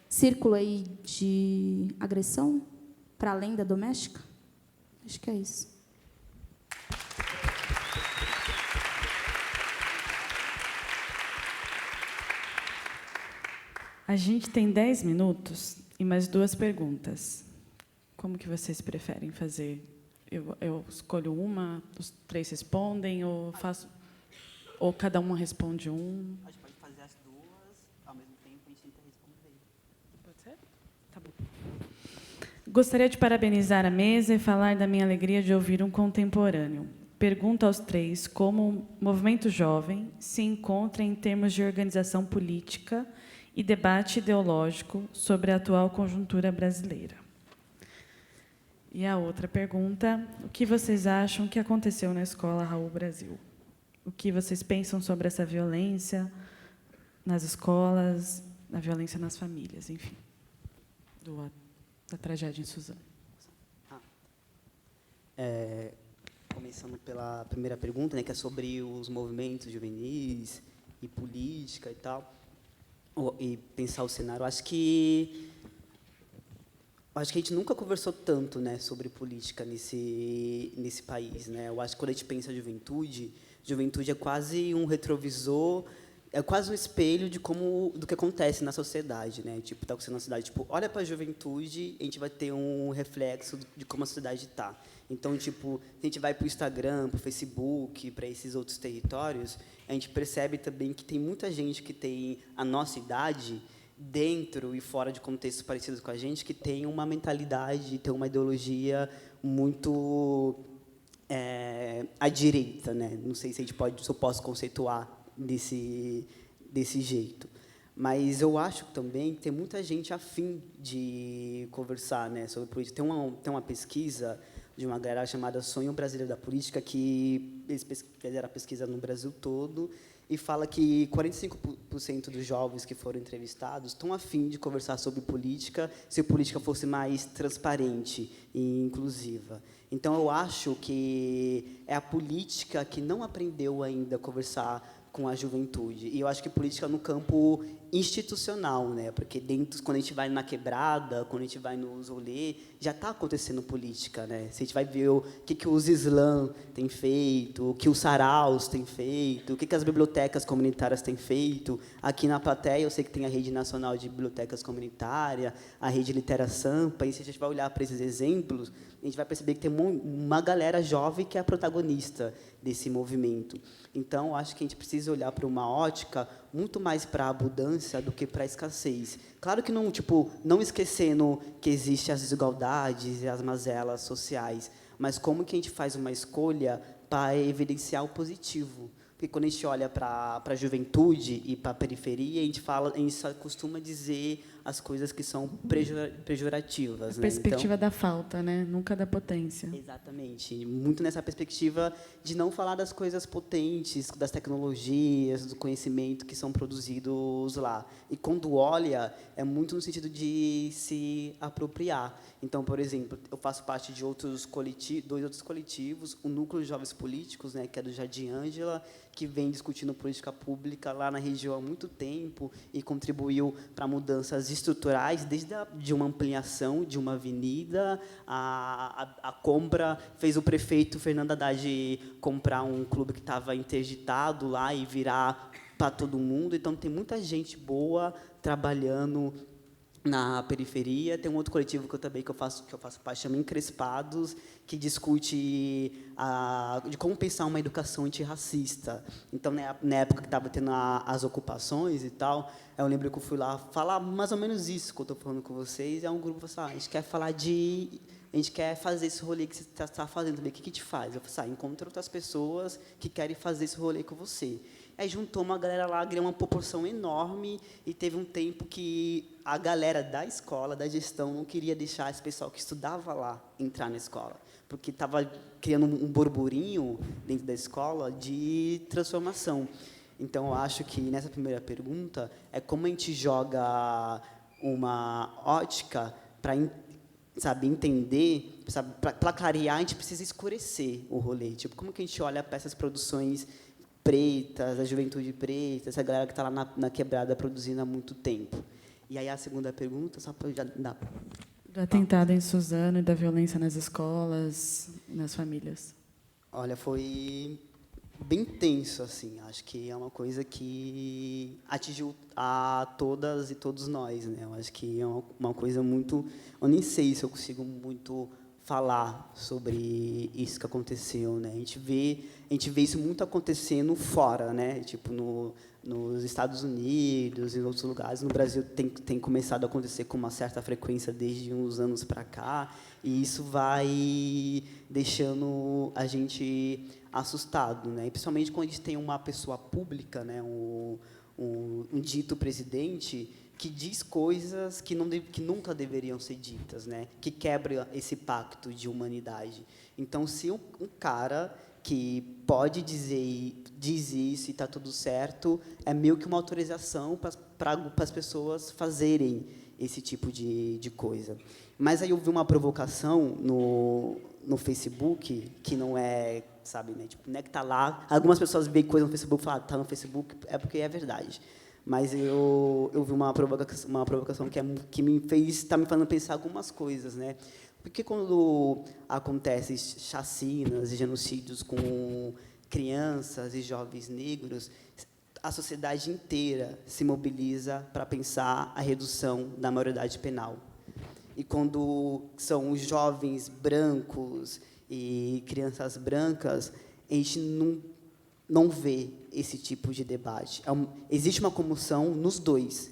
círculo aí de agressão, para além da doméstica? Acho que é isso. A gente tem 10 minutos e mais 2 perguntas. Como que vocês preferem fazer? Eu escolho uma, os 3 respondem, ou cada uma responde um? A gente pode fazer as 2, ao mesmo tempo a gente tenta responder. Pode ser? Tá bom. Gostaria de parabenizar a mesa e falar da minha alegria de ouvir um contemporâneo. Pergunto aos 3 como o movimento jovem se encontra em termos de organização política e debate ideológico sobre a atual conjuntura brasileira. E a outra pergunta, o que vocês acham que aconteceu na Escola Raul Brasil? O que vocês pensam sobre essa violência nas escolas, a violência nas famílias, enfim, da tragédia em Suzano? Começando pela primeira pergunta, né, que é sobre os movimentos juvenis e política e tal, e pensar o cenário. Acho que a gente nunca conversou tanto, né, sobre política nesse país, né? Eu acho que quando a gente pensa juventude é quase um retrovisor, é quase um espelho do que acontece na sociedade, né? Tipo, tá acontecendo na cidade, tipo, olha para a juventude, a gente vai ter um reflexo de como a sociedade está. Então, tipo, se a gente vai para o Instagram, para o Facebook, para esses outros territórios, a gente percebe também que tem muita gente que tem a nossa idade, dentro e fora de contextos parecidos com a gente, que tem uma mentalidade, tem uma ideologia muito à direita, né? Não sei se eu posso conceituar desse jeito. Mas eu acho também que tem muita gente afim de conversar, né, sobre política. Tem uma pesquisa de uma galera chamada Sonho Brasileiro da Política, que eles fizeram a pesquisa no Brasil todo, e fala que 45% dos jovens que foram entrevistados estão a fim de conversar sobre política, se a política fosse mais transparente e inclusiva. Então, eu acho que é a política que não aprendeu ainda a conversar com a juventude. E eu acho que política no campo institucional, né? Porque quando a gente vai na quebrada, quando a gente vai nos rolê, já está acontecendo política, né? Se a gente vai ver o que os Islã têm feito, o que os saraus têm feito, o que as bibliotecas comunitárias têm feito. Aqui na plateia, eu sei que tem a Rede Nacional de Bibliotecas Comunitárias, a Rede Litera Sampa, e se a gente vai olhar para esses exemplos, a gente vai perceber que tem uma galera jovem que é a protagonista desse movimento. Então, acho que a gente precisa olhar para uma ótica muito mais para a abundância do que para a escassez. Claro que não esquecendo que existem as desigualdades e as mazelas sociais, mas como que a gente faz uma escolha para evidenciar o positivo? Porque quando a gente olha para a juventude e para a periferia, a gente costuma dizer as coisas que são pejorativas. A Né? perspectiva Então, da falta, né? Nunca da potência. exatamente. Muito nessa perspectiva de não falar das coisas potentes, das tecnologias, do conhecimento que são produzidos lá. E quando olha, é muito no sentido de se apropriar. Então, por exemplo, eu faço parte de dois outros coletivos, o Núcleo de Jovens Políticos, né, que é do Jardim Ângela, que vem discutindo política pública lá na região há muito tempo e contribuiu para mudanças estruturais, desde de uma ampliação de uma avenida, a compra, fez o prefeito Fernando Haddad comprar um clube que estava interditado lá e virar para todo mundo. Então, tem muita gente boa trabalhando na periferia. Tem um outro coletivo que eu faço parte, chama Encrespados, que discute de como pensar uma educação antirracista. Então, na época que estava tendo as ocupações e tal, eu lembro que eu fui lá falar mais ou menos isso que eu estou falando com vocês. É um grupo que falou assim, a gente quer fazer esse rolê que você está fazendo também. O que te faz? Eu falei, encontra outras pessoas que querem fazer esse rolê com você. Aí juntou uma galera lá, ganhou uma proporção enorme, e teve um tempo que a galera da escola, da gestão, não queria deixar esse pessoal que estudava lá entrar na escola, porque estava criando um burburinho dentro da escola de transformação. Então, eu acho que, nessa primeira pergunta, é como a gente joga uma ótica para entender, para clarear, a gente precisa escurecer o rolê. Tipo, como que a gente olha para essas produções pretas, a juventude preta, essa galera que está lá na quebrada produzindo há muito tempo. E aí a segunda pergunta, só para já dar... Do atentado em Suzano e da violência nas escolas, nas famílias. Olha, foi bem tenso, assim. Acho que é uma coisa que atingiu a todas e todos nós, né? Eu acho que é uma coisa muito... Eu nem sei se eu consigo muito falar sobre isso que aconteceu, né? A gente vê isso muito acontecendo fora, né? Tipo nos Estados Unidos e em outros lugares. No Brasil tem começado a acontecer com uma certa frequência desde uns anos para cá, e isso vai deixando a gente assustado, né? E principalmente quando a gente tem uma pessoa pública, né? Um dito presidente que diz coisas que nunca deveriam ser ditas, né? Que quebra esse pacto de humanidade. Então, se um cara que pode diz isso e está tudo certo, é meio que uma autorização para as pessoas fazerem esse tipo de coisa. Mas aí eu vi uma provocação no Facebook, que não é, sabe, né? Tipo, não é que está lá. Algumas pessoas veem coisa no Facebook e falam, está no Facebook, é porque é verdade. Mas eu vi uma provocação que me fazendo pensar algumas coisas, né? Porque quando acontecem chacinas e genocídios com crianças e jovens negros, a sociedade inteira se mobiliza para pensar a redução da maioridade penal. E quando são os jovens brancos e crianças brancas, a gente não vê esse tipo de debate. Existe uma comoção nos dois,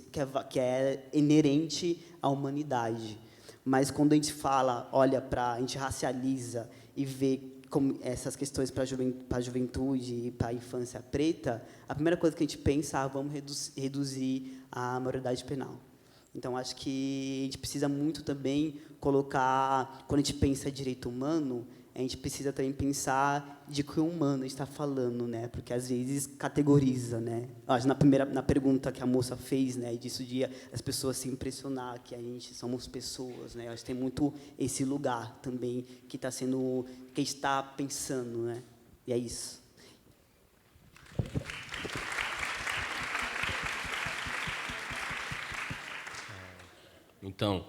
que é inerente à humanidade. Mas, quando a gente a gente racializa e vê como essas questões para a juventude e para a infância preta, a primeira coisa que a gente pensa vamos reduzir a maioridade penal. Então, acho que a gente precisa muito também colocar, quando a gente pensa em direito humano, a gente precisa também pensar de que o humano está falando, né? Porque às vezes categoriza, né? Acho na pergunta que a moça fez, né, disso de as pessoas se impressionar que a gente somos pessoas, né? Acho que tem muito esse lugar também que está sendo, que está pensando, né? E é isso. Então,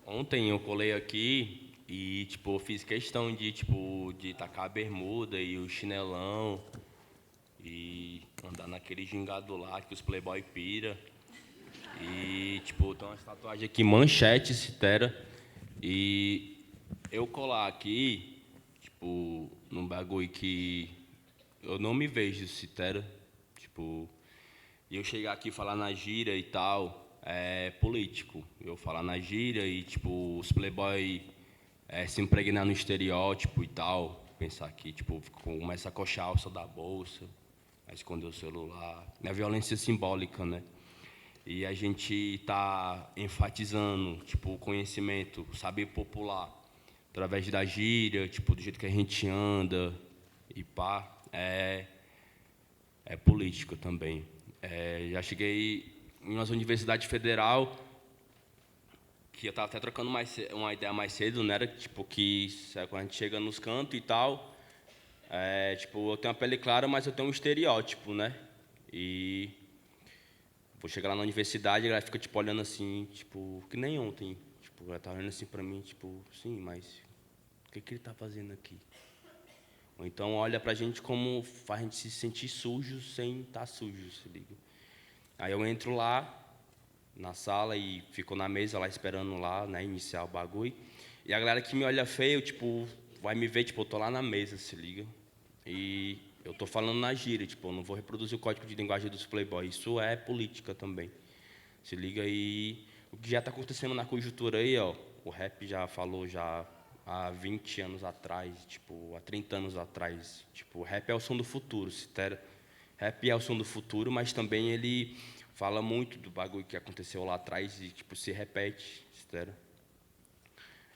ontem eu colei aqui e, tipo, eu fiz questão de tacar a bermuda e o chinelão e andar naquele gingado lá que os playboy pira. E, tipo, tem uma tatuagem aqui, manchete, Citera. E eu colar aqui, tipo, num bagulho que eu não me vejo, Citera. Tipo, e eu chegar aqui e falar na gíria e tal, é político. Eu falar na gíria e, tipo, os playboy... se impregnar no estereótipo e tal, pensar que, tipo, começa a coxar a alça da bolsa, a esconder o celular, é violência simbólica, né? E a gente está enfatizando, tipo, o conhecimento, o saber popular, através da gíria, tipo, do jeito que a gente anda, e pá, é política também. Já cheguei em uma universidade federal, que eu estava até trocando uma ideia mais cedo, né? Tipo, que quando a gente chega nos cantos e tal, tipo, eu tenho uma pele clara, mas eu tenho um estereótipo, né? E vou chegar lá na universidade, ela fica, tipo, olhando assim, tipo, que nem ontem. Tipo, ela tá olhando assim para mim, tipo, sim, mas o que ele está fazendo aqui? Ou então olha para a gente como faz a gente se sentir sujo sem estar sujo, se liga. Aí eu entro lá na sala e fico na mesa lá esperando lá, né, iniciar o bagulho. E a galera que me olha feio, tipo, vai me ver, tipo, eu tô lá na mesa, se liga. E eu tô falando na gíria, tipo, eu não vou reproduzir o código de linguagem dos playboys. Isso é política também. Se liga. E o que já está acontecendo na conjuntura aí, ó, o rap já falou já há 20 anos atrás, tipo, há 30 anos atrás, tipo, o rap é o som do futuro, rap é o som do futuro, mas também ele fala muito do bagulho que aconteceu lá atrás e, tipo, se repete,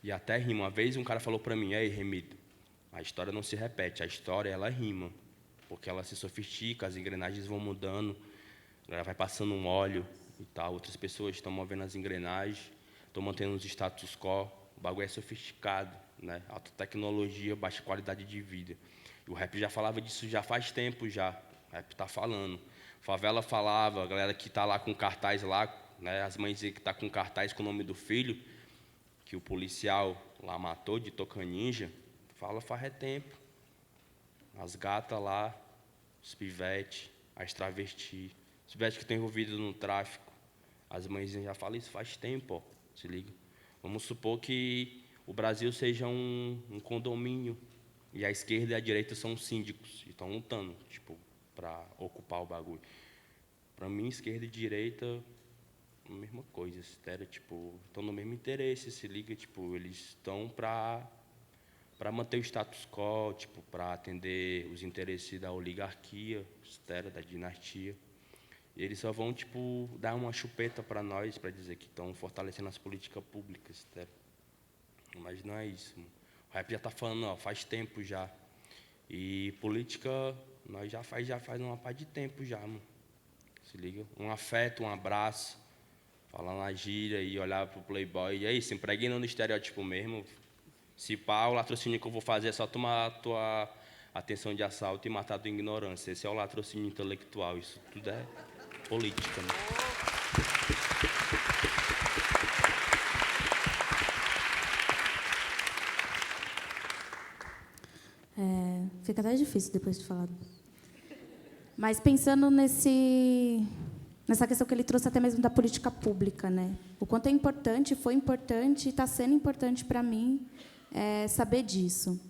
e até rima. Uma vez um cara falou para mim, ei, Remido, a história não se repete, a história, ela rima, porque ela se sofistica, as engrenagens vão mudando, ela vai passando um óleo e tal, outras pessoas estão movendo as engrenagens, estão mantendo os status quo. O bagulho é sofisticado, né? Alta tecnologia, baixa qualidade de vida. E o rap já falava disso já faz tempo já. O rap está falando. Favela falava, a galera que está lá com cartaz lá, né? As mães que estão com cartaz com o nome do filho, que o policial lá matou de Tocaninja, fala faz tempo. As gatas lá, os pivetes, as travestis, os pivetes que estão envolvidos no tráfico. As mães já falam isso faz tempo, ó. Se liga. Vamos supor que o Brasil seja um condomínio e a esquerda e a direita são síndicos e estão lutando, tipo, para ocupar o bagulho. Para mim, esquerda e direita, a mesma coisa, tipo, estão no mesmo interesse, se liga, tipo, eles estão para manter o status quo, tipo, para atender os interesses da oligarquia, da dinastia. E eles só vão, tipo, dar uma chupeta para nós, para dizer que estão fortalecendo as políticas públicas, mas não é isso. Mano. O rap já está falando, ó, faz tempo já. E política, nós já faz uma par de tempo já, mano. Se liga? Um afeto, um abraço, falar na gíria e olhar pro playboy. E aí, se impregna no estereótipo mesmo. Se pá, o latrocínio que eu vou fazer é só tomar a tua atenção de assalto e matar a tua ignorância. Esse é o latrocínio intelectual. Isso tudo é política, né? Fica até difícil depois de falar. Mas pensando nessa questão que ele trouxe até mesmo da política pública, né? O quanto é importante, foi importante e está sendo importante para mim saber disso.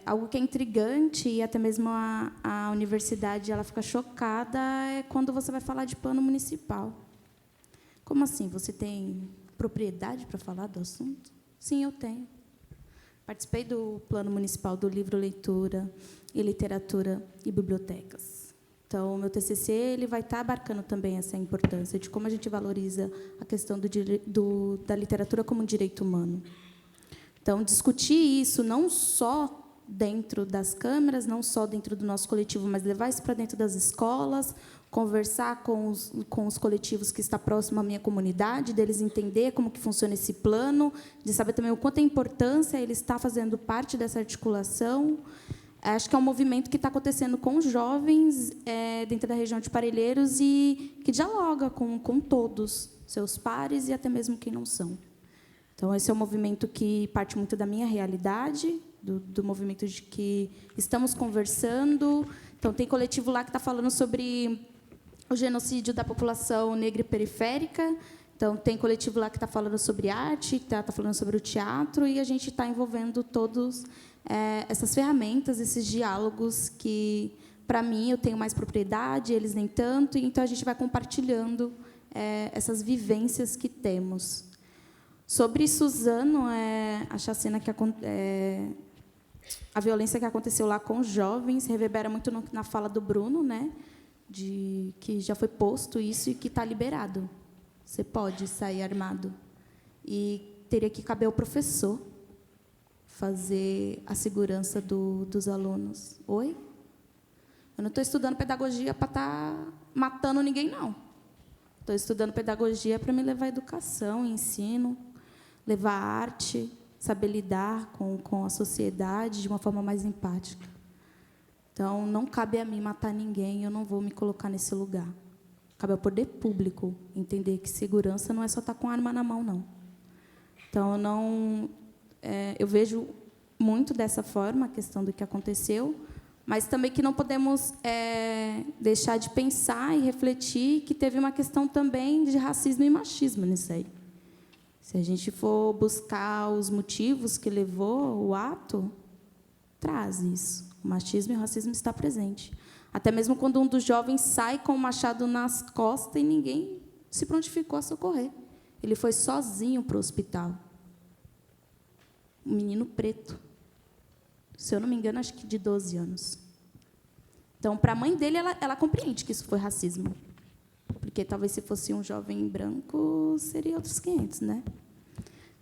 Algo que é intrigante e até mesmo a universidade ela fica chocada é quando você vai falar de plano municipal. Como assim? Você tem propriedade para falar do assunto? Sim, eu tenho. Participei do plano municipal do livro Leitura e Literatura e Bibliotecas. Então, o meu TCC ele vai estar abarcando também essa importância de como a gente valoriza a questão da literatura como um direito humano. Então, discutir isso não só dentro das câmeras, não só dentro do nosso coletivo, mas levar isso para dentro das escolas, conversar com os coletivos que estão próximos à minha comunidade, deles entender como que funciona esse plano, de saber também o quanto é importância ele estar fazendo parte dessa articulação. Acho que é um movimento que está acontecendo com os jovens dentro da região de Parelheiros e que dialoga com todos, seus pares e até mesmo quem não são. Então, esse é um movimento que parte muito da minha realidade, do movimento de que estamos conversando. Então, tem coletivo lá que está falando sobre o genocídio da população negra e periférica. Então, tem coletivo lá que está falando sobre arte, que está falando sobre o teatro, e a gente está envolvendo todas essas ferramentas, esses diálogos que, para mim, eu tenho mais propriedade, eles nem tanto, e então a gente vai compartilhando essas vivências que temos. Sobre Suzano, a chacina a violência que aconteceu lá com os jovens reverbera muito na fala do Bruno, né? de que já foi posto isso e que está liberado. Você pode sair armado. E teria que caber ao professor fazer a segurança dos alunos. Oi? Eu não estou estudando pedagogia para estar matando ninguém, não. Estou estudando pedagogia para me levar educação, ensino, levar arte, saber lidar com a sociedade de uma forma mais empática. Então, não cabe a mim matar ninguém, eu não vou me colocar nesse lugar. Cabe ao poder público entender que segurança não é só estar com a arma na mão, não. Então, eu vejo muito dessa forma a questão do que aconteceu, mas também que não podemos deixar de pensar e refletir que teve uma questão também de racismo e machismo nisso aí. Se a gente for buscar os motivos que levou o ato, traz isso. O machismo e o racismo está presente. Até mesmo quando um dos jovens sai com o machado nas costas e ninguém se prontificou a socorrer. Ele foi sozinho para o hospital. Um menino preto. Se eu não me engano, acho que de 12 anos. Então, para a mãe dele, ela compreende que isso foi racismo. Porque talvez se fosse um jovem branco, seria outros 500, né?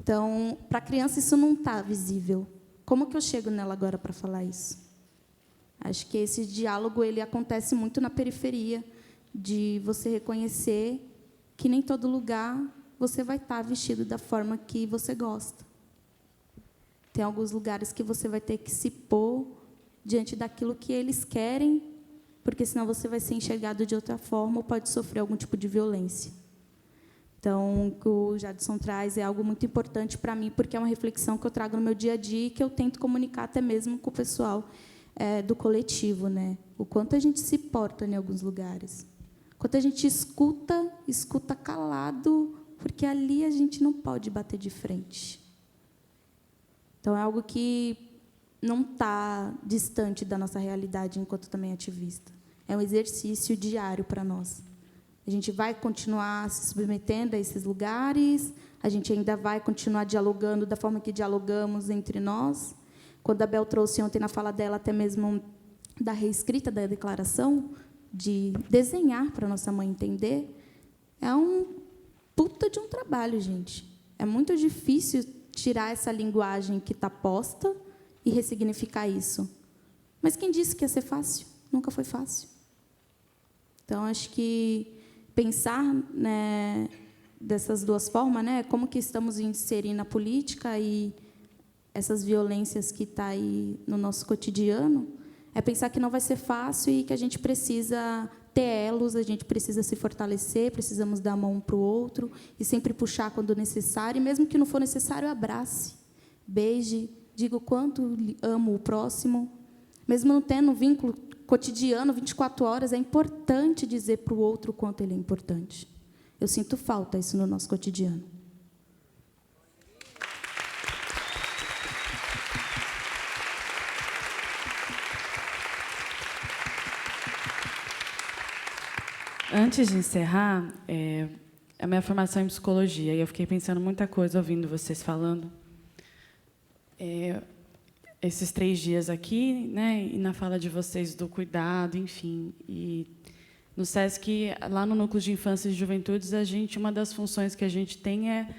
Então, para a criança, isso não está visível. Como que eu chego nela agora para falar isso? Acho que esse diálogo ele acontece muito na periferia, de você reconhecer que nem todo lugar você vai estar vestido da forma que você gosta. Tem alguns lugares que você vai ter que se pôr diante daquilo que eles querem, porque senão você vai ser enxergado de outra forma ou pode sofrer algum tipo de violência. Então, o que o Jadson traz é algo muito importante para mim, porque é uma reflexão que eu trago no meu dia a dia e que eu tento comunicar até mesmo com o pessoal do coletivo, né? O quanto a gente se porta em alguns lugares. O quanto a gente escuta calado, porque ali a gente não pode bater de frente. Então, é algo que não está distante da nossa realidade enquanto também ativista. É um exercício diário para nós. A gente vai continuar se submetendo a esses lugares, a gente ainda vai continuar dialogando da forma que dialogamos entre nós. Quando a Bel trouxe ontem na fala dela, até mesmo da reescrita da declaração, de desenhar para a nossa mãe entender, é um puta de um trabalho, gente. É muito difícil tirar essa linguagem que está posta e ressignificar isso. Mas quem disse que ia ser fácil? Nunca foi fácil. Então, acho que pensar, né, dessas duas formas, né, como que estamos inserindo a política e essas violências que estão aí no nosso cotidiano, é pensar que não vai ser fácil e que a gente precisa ter elos, a gente precisa se fortalecer, precisamos dar a mão um para o outro e sempre puxar quando necessário, e mesmo que não for necessário, abrace, beije, diga o quanto amo o próximo. Mesmo não tendo um vínculo cotidiano, 24 horas, é importante dizer para o outro o quanto ele é importante. Eu sinto falta isso no nosso cotidiano. Antes de encerrar, a minha formação é em psicologia, e eu fiquei pensando muita coisa ouvindo vocês falando. Esses 3 dias aqui, né, e na fala de vocês do cuidado, enfim. E no SESC, lá no Núcleo de Infância e Juventudes, uma das funções que a gente tem é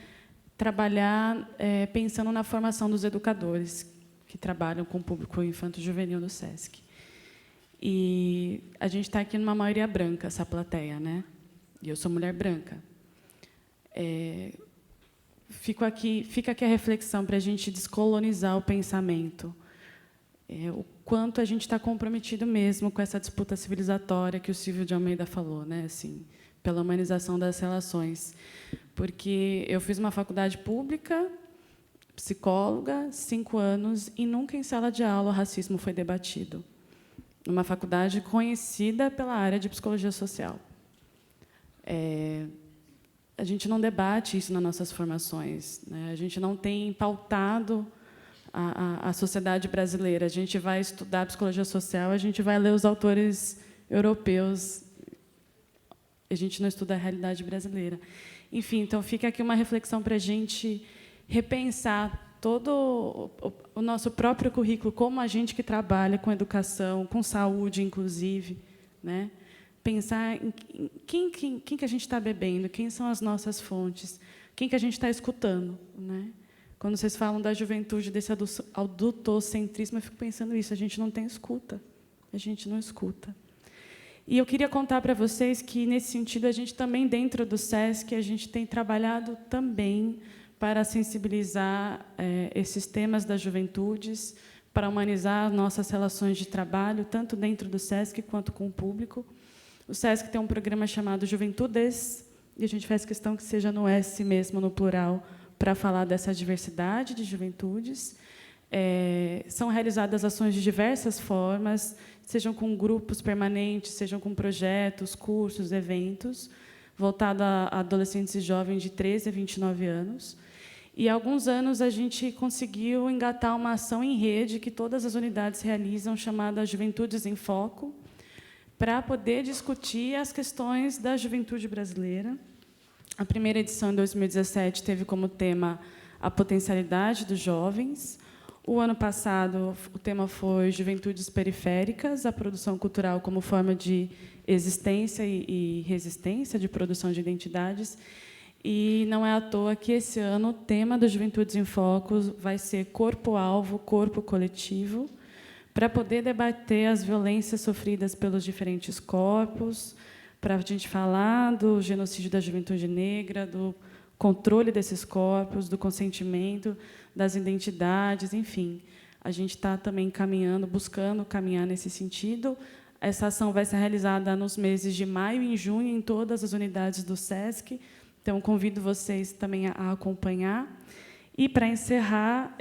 trabalhar pensando na formação dos educadores que trabalham com o público infanto-juvenil no SESC. E a gente está aqui numa maioria branca, essa plateia, né? E eu sou mulher branca. Fica aqui a reflexão para a gente descolonizar o pensamento. O quanto a gente está comprometido mesmo com essa disputa civilizatória que o Silvio de Almeida falou, né? Assim, pela humanização das relações. Porque eu fiz uma faculdade pública, psicóloga, 5 anos, e nunca em sala de aula o racismo foi debatido. Uma faculdade conhecida pela área de psicologia social. A gente não debate isso nas nossas formações, né? A gente não tem pautado a sociedade brasileira. A gente vai estudar psicologia social, a gente vai ler os autores europeus, a gente não estuda a realidade brasileira. Enfim, então fica aqui uma reflexão para a gente repensar todo o nosso próprio currículo, como a gente que trabalha com educação, com saúde, inclusive, né? pensar em quem que a gente está bebendo, quem são as nossas fontes, quem que a gente está escutando, né? Quando vocês falam da juventude, desse adultocentrismo, eu fico pensando isso, a gente não tem escuta, a gente não escuta. E eu queria contar para vocês que, nesse sentido, a gente também, dentro do SESC, a gente tem trabalhado também para sensibilizar esses temas das juventudes, para humanizar nossas relações de trabalho, tanto dentro do SESC quanto com o público. O SESC tem um programa chamado Juventudes, e a gente faz questão que seja no S mesmo, no plural, para falar dessa diversidade de juventudes. São realizadas ações de diversas formas, sejam com grupos permanentes, sejam com projetos, cursos, eventos, voltados a adolescentes e jovens de 13 a 29 anos. E, há alguns anos, a gente conseguiu engatar uma ação em rede que todas as unidades realizam, chamada Juventudes em Foco, para poder discutir as questões da juventude brasileira. A primeira edição, em 2017, teve como tema a potencialidade dos jovens. O ano passado, o tema foi Juventudes Periféricas, a produção cultural como forma de existência e resistência, de produção de identidades. E não é à toa que, esse ano, o tema do Juventudes em Foco vai ser corpo-alvo, corpo coletivo, para poder debater as violências sofridas pelos diferentes corpos, para a gente falar do genocídio da juventude negra, do controle desses corpos, do consentimento, das identidades, enfim. A gente está também caminhando, buscando caminhar nesse sentido. Essa ação vai ser realizada nos meses de maio e junho em todas as unidades do SESC. Então, convido vocês também a acompanhar. E, para encerrar,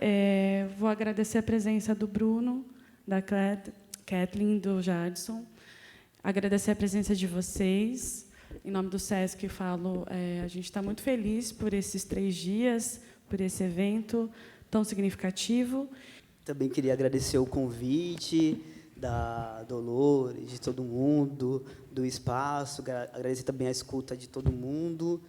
vou agradecer a presença do Bruno, da Kathleen, do Jadson. Agradecer a presença de vocês. Em nome do SESC, eu falo, a gente está muito feliz por esses 3 dias, por esse evento tão significativo. Também queria agradecer o convite da Dolores, de todo mundo, do espaço, agradecer também a escuta de todo mundo.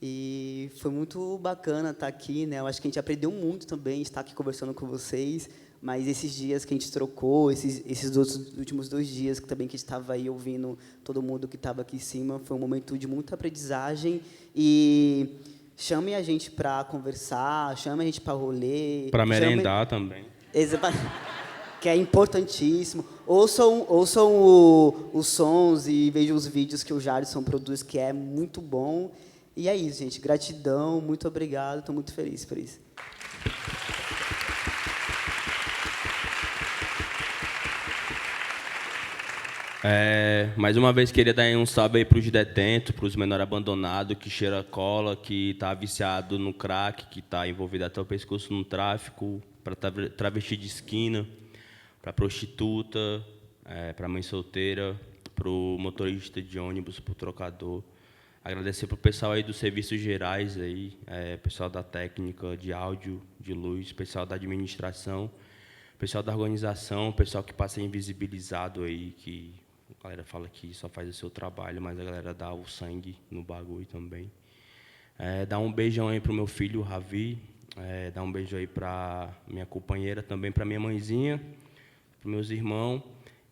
E foi muito bacana estar aqui, né? Eu acho que a gente aprendeu muito também, estar aqui conversando com vocês, mas esses dias que a gente trocou, esses últimos 2 dias que também que a gente estava aí ouvindo todo mundo que estava aqui em cima, foi um momento de muita aprendizagem. E chamem a gente para conversar, chamem a gente para rolê. Para merendar também. Que é importantíssimo. Ouçam os sons e vejam os vídeos que o Jadson produz, que é muito bom. E é isso, gente. Gratidão, muito obrigado. Estou muito feliz por isso. Mais uma vez, queria dar um salve aí para os detentos, para os menores abandonados, que cheira cola, que está viciado no crack, que está envolvido até o pescoço no tráfico, para travesti de esquina, para prostituta, para mãe solteira, para o motorista de ônibus, para o trocador. Agradecer para o pessoal aí dos serviços gerais, aí, pessoal da técnica, de áudio, de luz, pessoal da administração, pessoal da organização, pessoal que passa invisibilizado aí, que a galera fala que só faz o seu trabalho, mas a galera dá o sangue no bagulho também. Dar um beijão aí para o meu filho, Ravi, dar um beijo aí para minha companheira, também para minha mãezinha, para meus irmãos,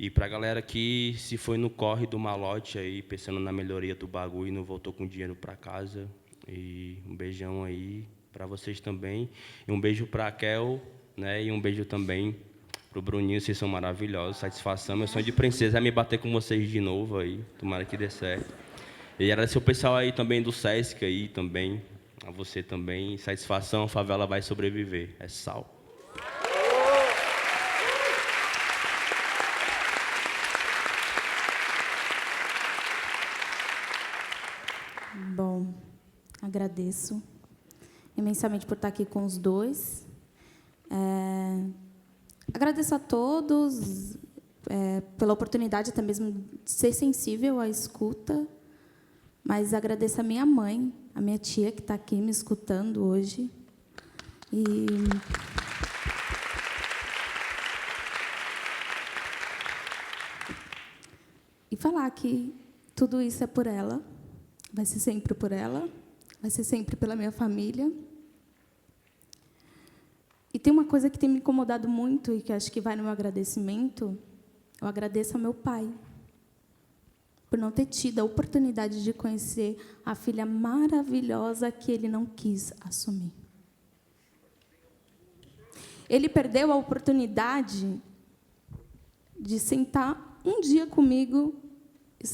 e para a galera que se foi no corre do malote aí, pensando na melhoria do bagulho e não voltou com dinheiro para casa. E um beijão aí para vocês também. E um beijo para a Kel, né? E um beijo também para o Bruninho, vocês são maravilhosos. Satisfação, meu sonho de princesa é me bater com vocês de novo aí. Tomara que dê certo. E agradecer o pessoal aí também do SESC aí também. A você também. Satisfação, a favela vai sobreviver. É sal. Bom, agradeço imensamente por estar aqui com os dois. Agradeço a todos pela oportunidade até mesmo de ser sensível à escuta, mas agradeço a minha mãe, a minha tia, que está aqui me escutando hoje. E falar que tudo isso é por ela. Vai ser sempre por ela, vai ser sempre pela minha família. E tem uma coisa que tem me incomodado muito e que acho que vai no meu agradecimento. Eu agradeço ao meu pai. por não ter tido a oportunidade de conhecer a filha maravilhosa que ele não quis assumir. Ele perdeu a oportunidade de sentar um dia comigo e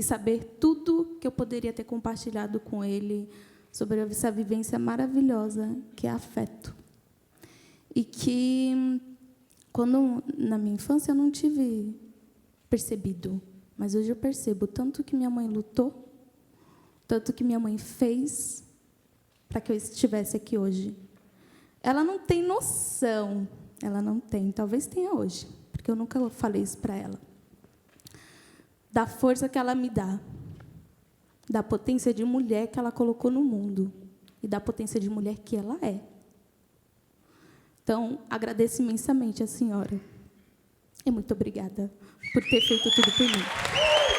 saber tudo que eu poderia ter compartilhado com ele sobre essa vivência maravilhosa que é afeto. E que, quando na minha infância, eu não tive percebido, mas hoje eu percebo tanto que minha mãe lutou, tanto que minha mãe fez para que eu estivesse aqui hoje. Ela não tem noção, ela não tem, talvez tenha hoje, porque eu nunca falei isso para ela, da força que ela me dá, da potência de mulher que ela colocou no mundo e da potência de mulher que ela é. Então, agradeço imensamente a senhora e muito obrigada por ter feito tudo por mim.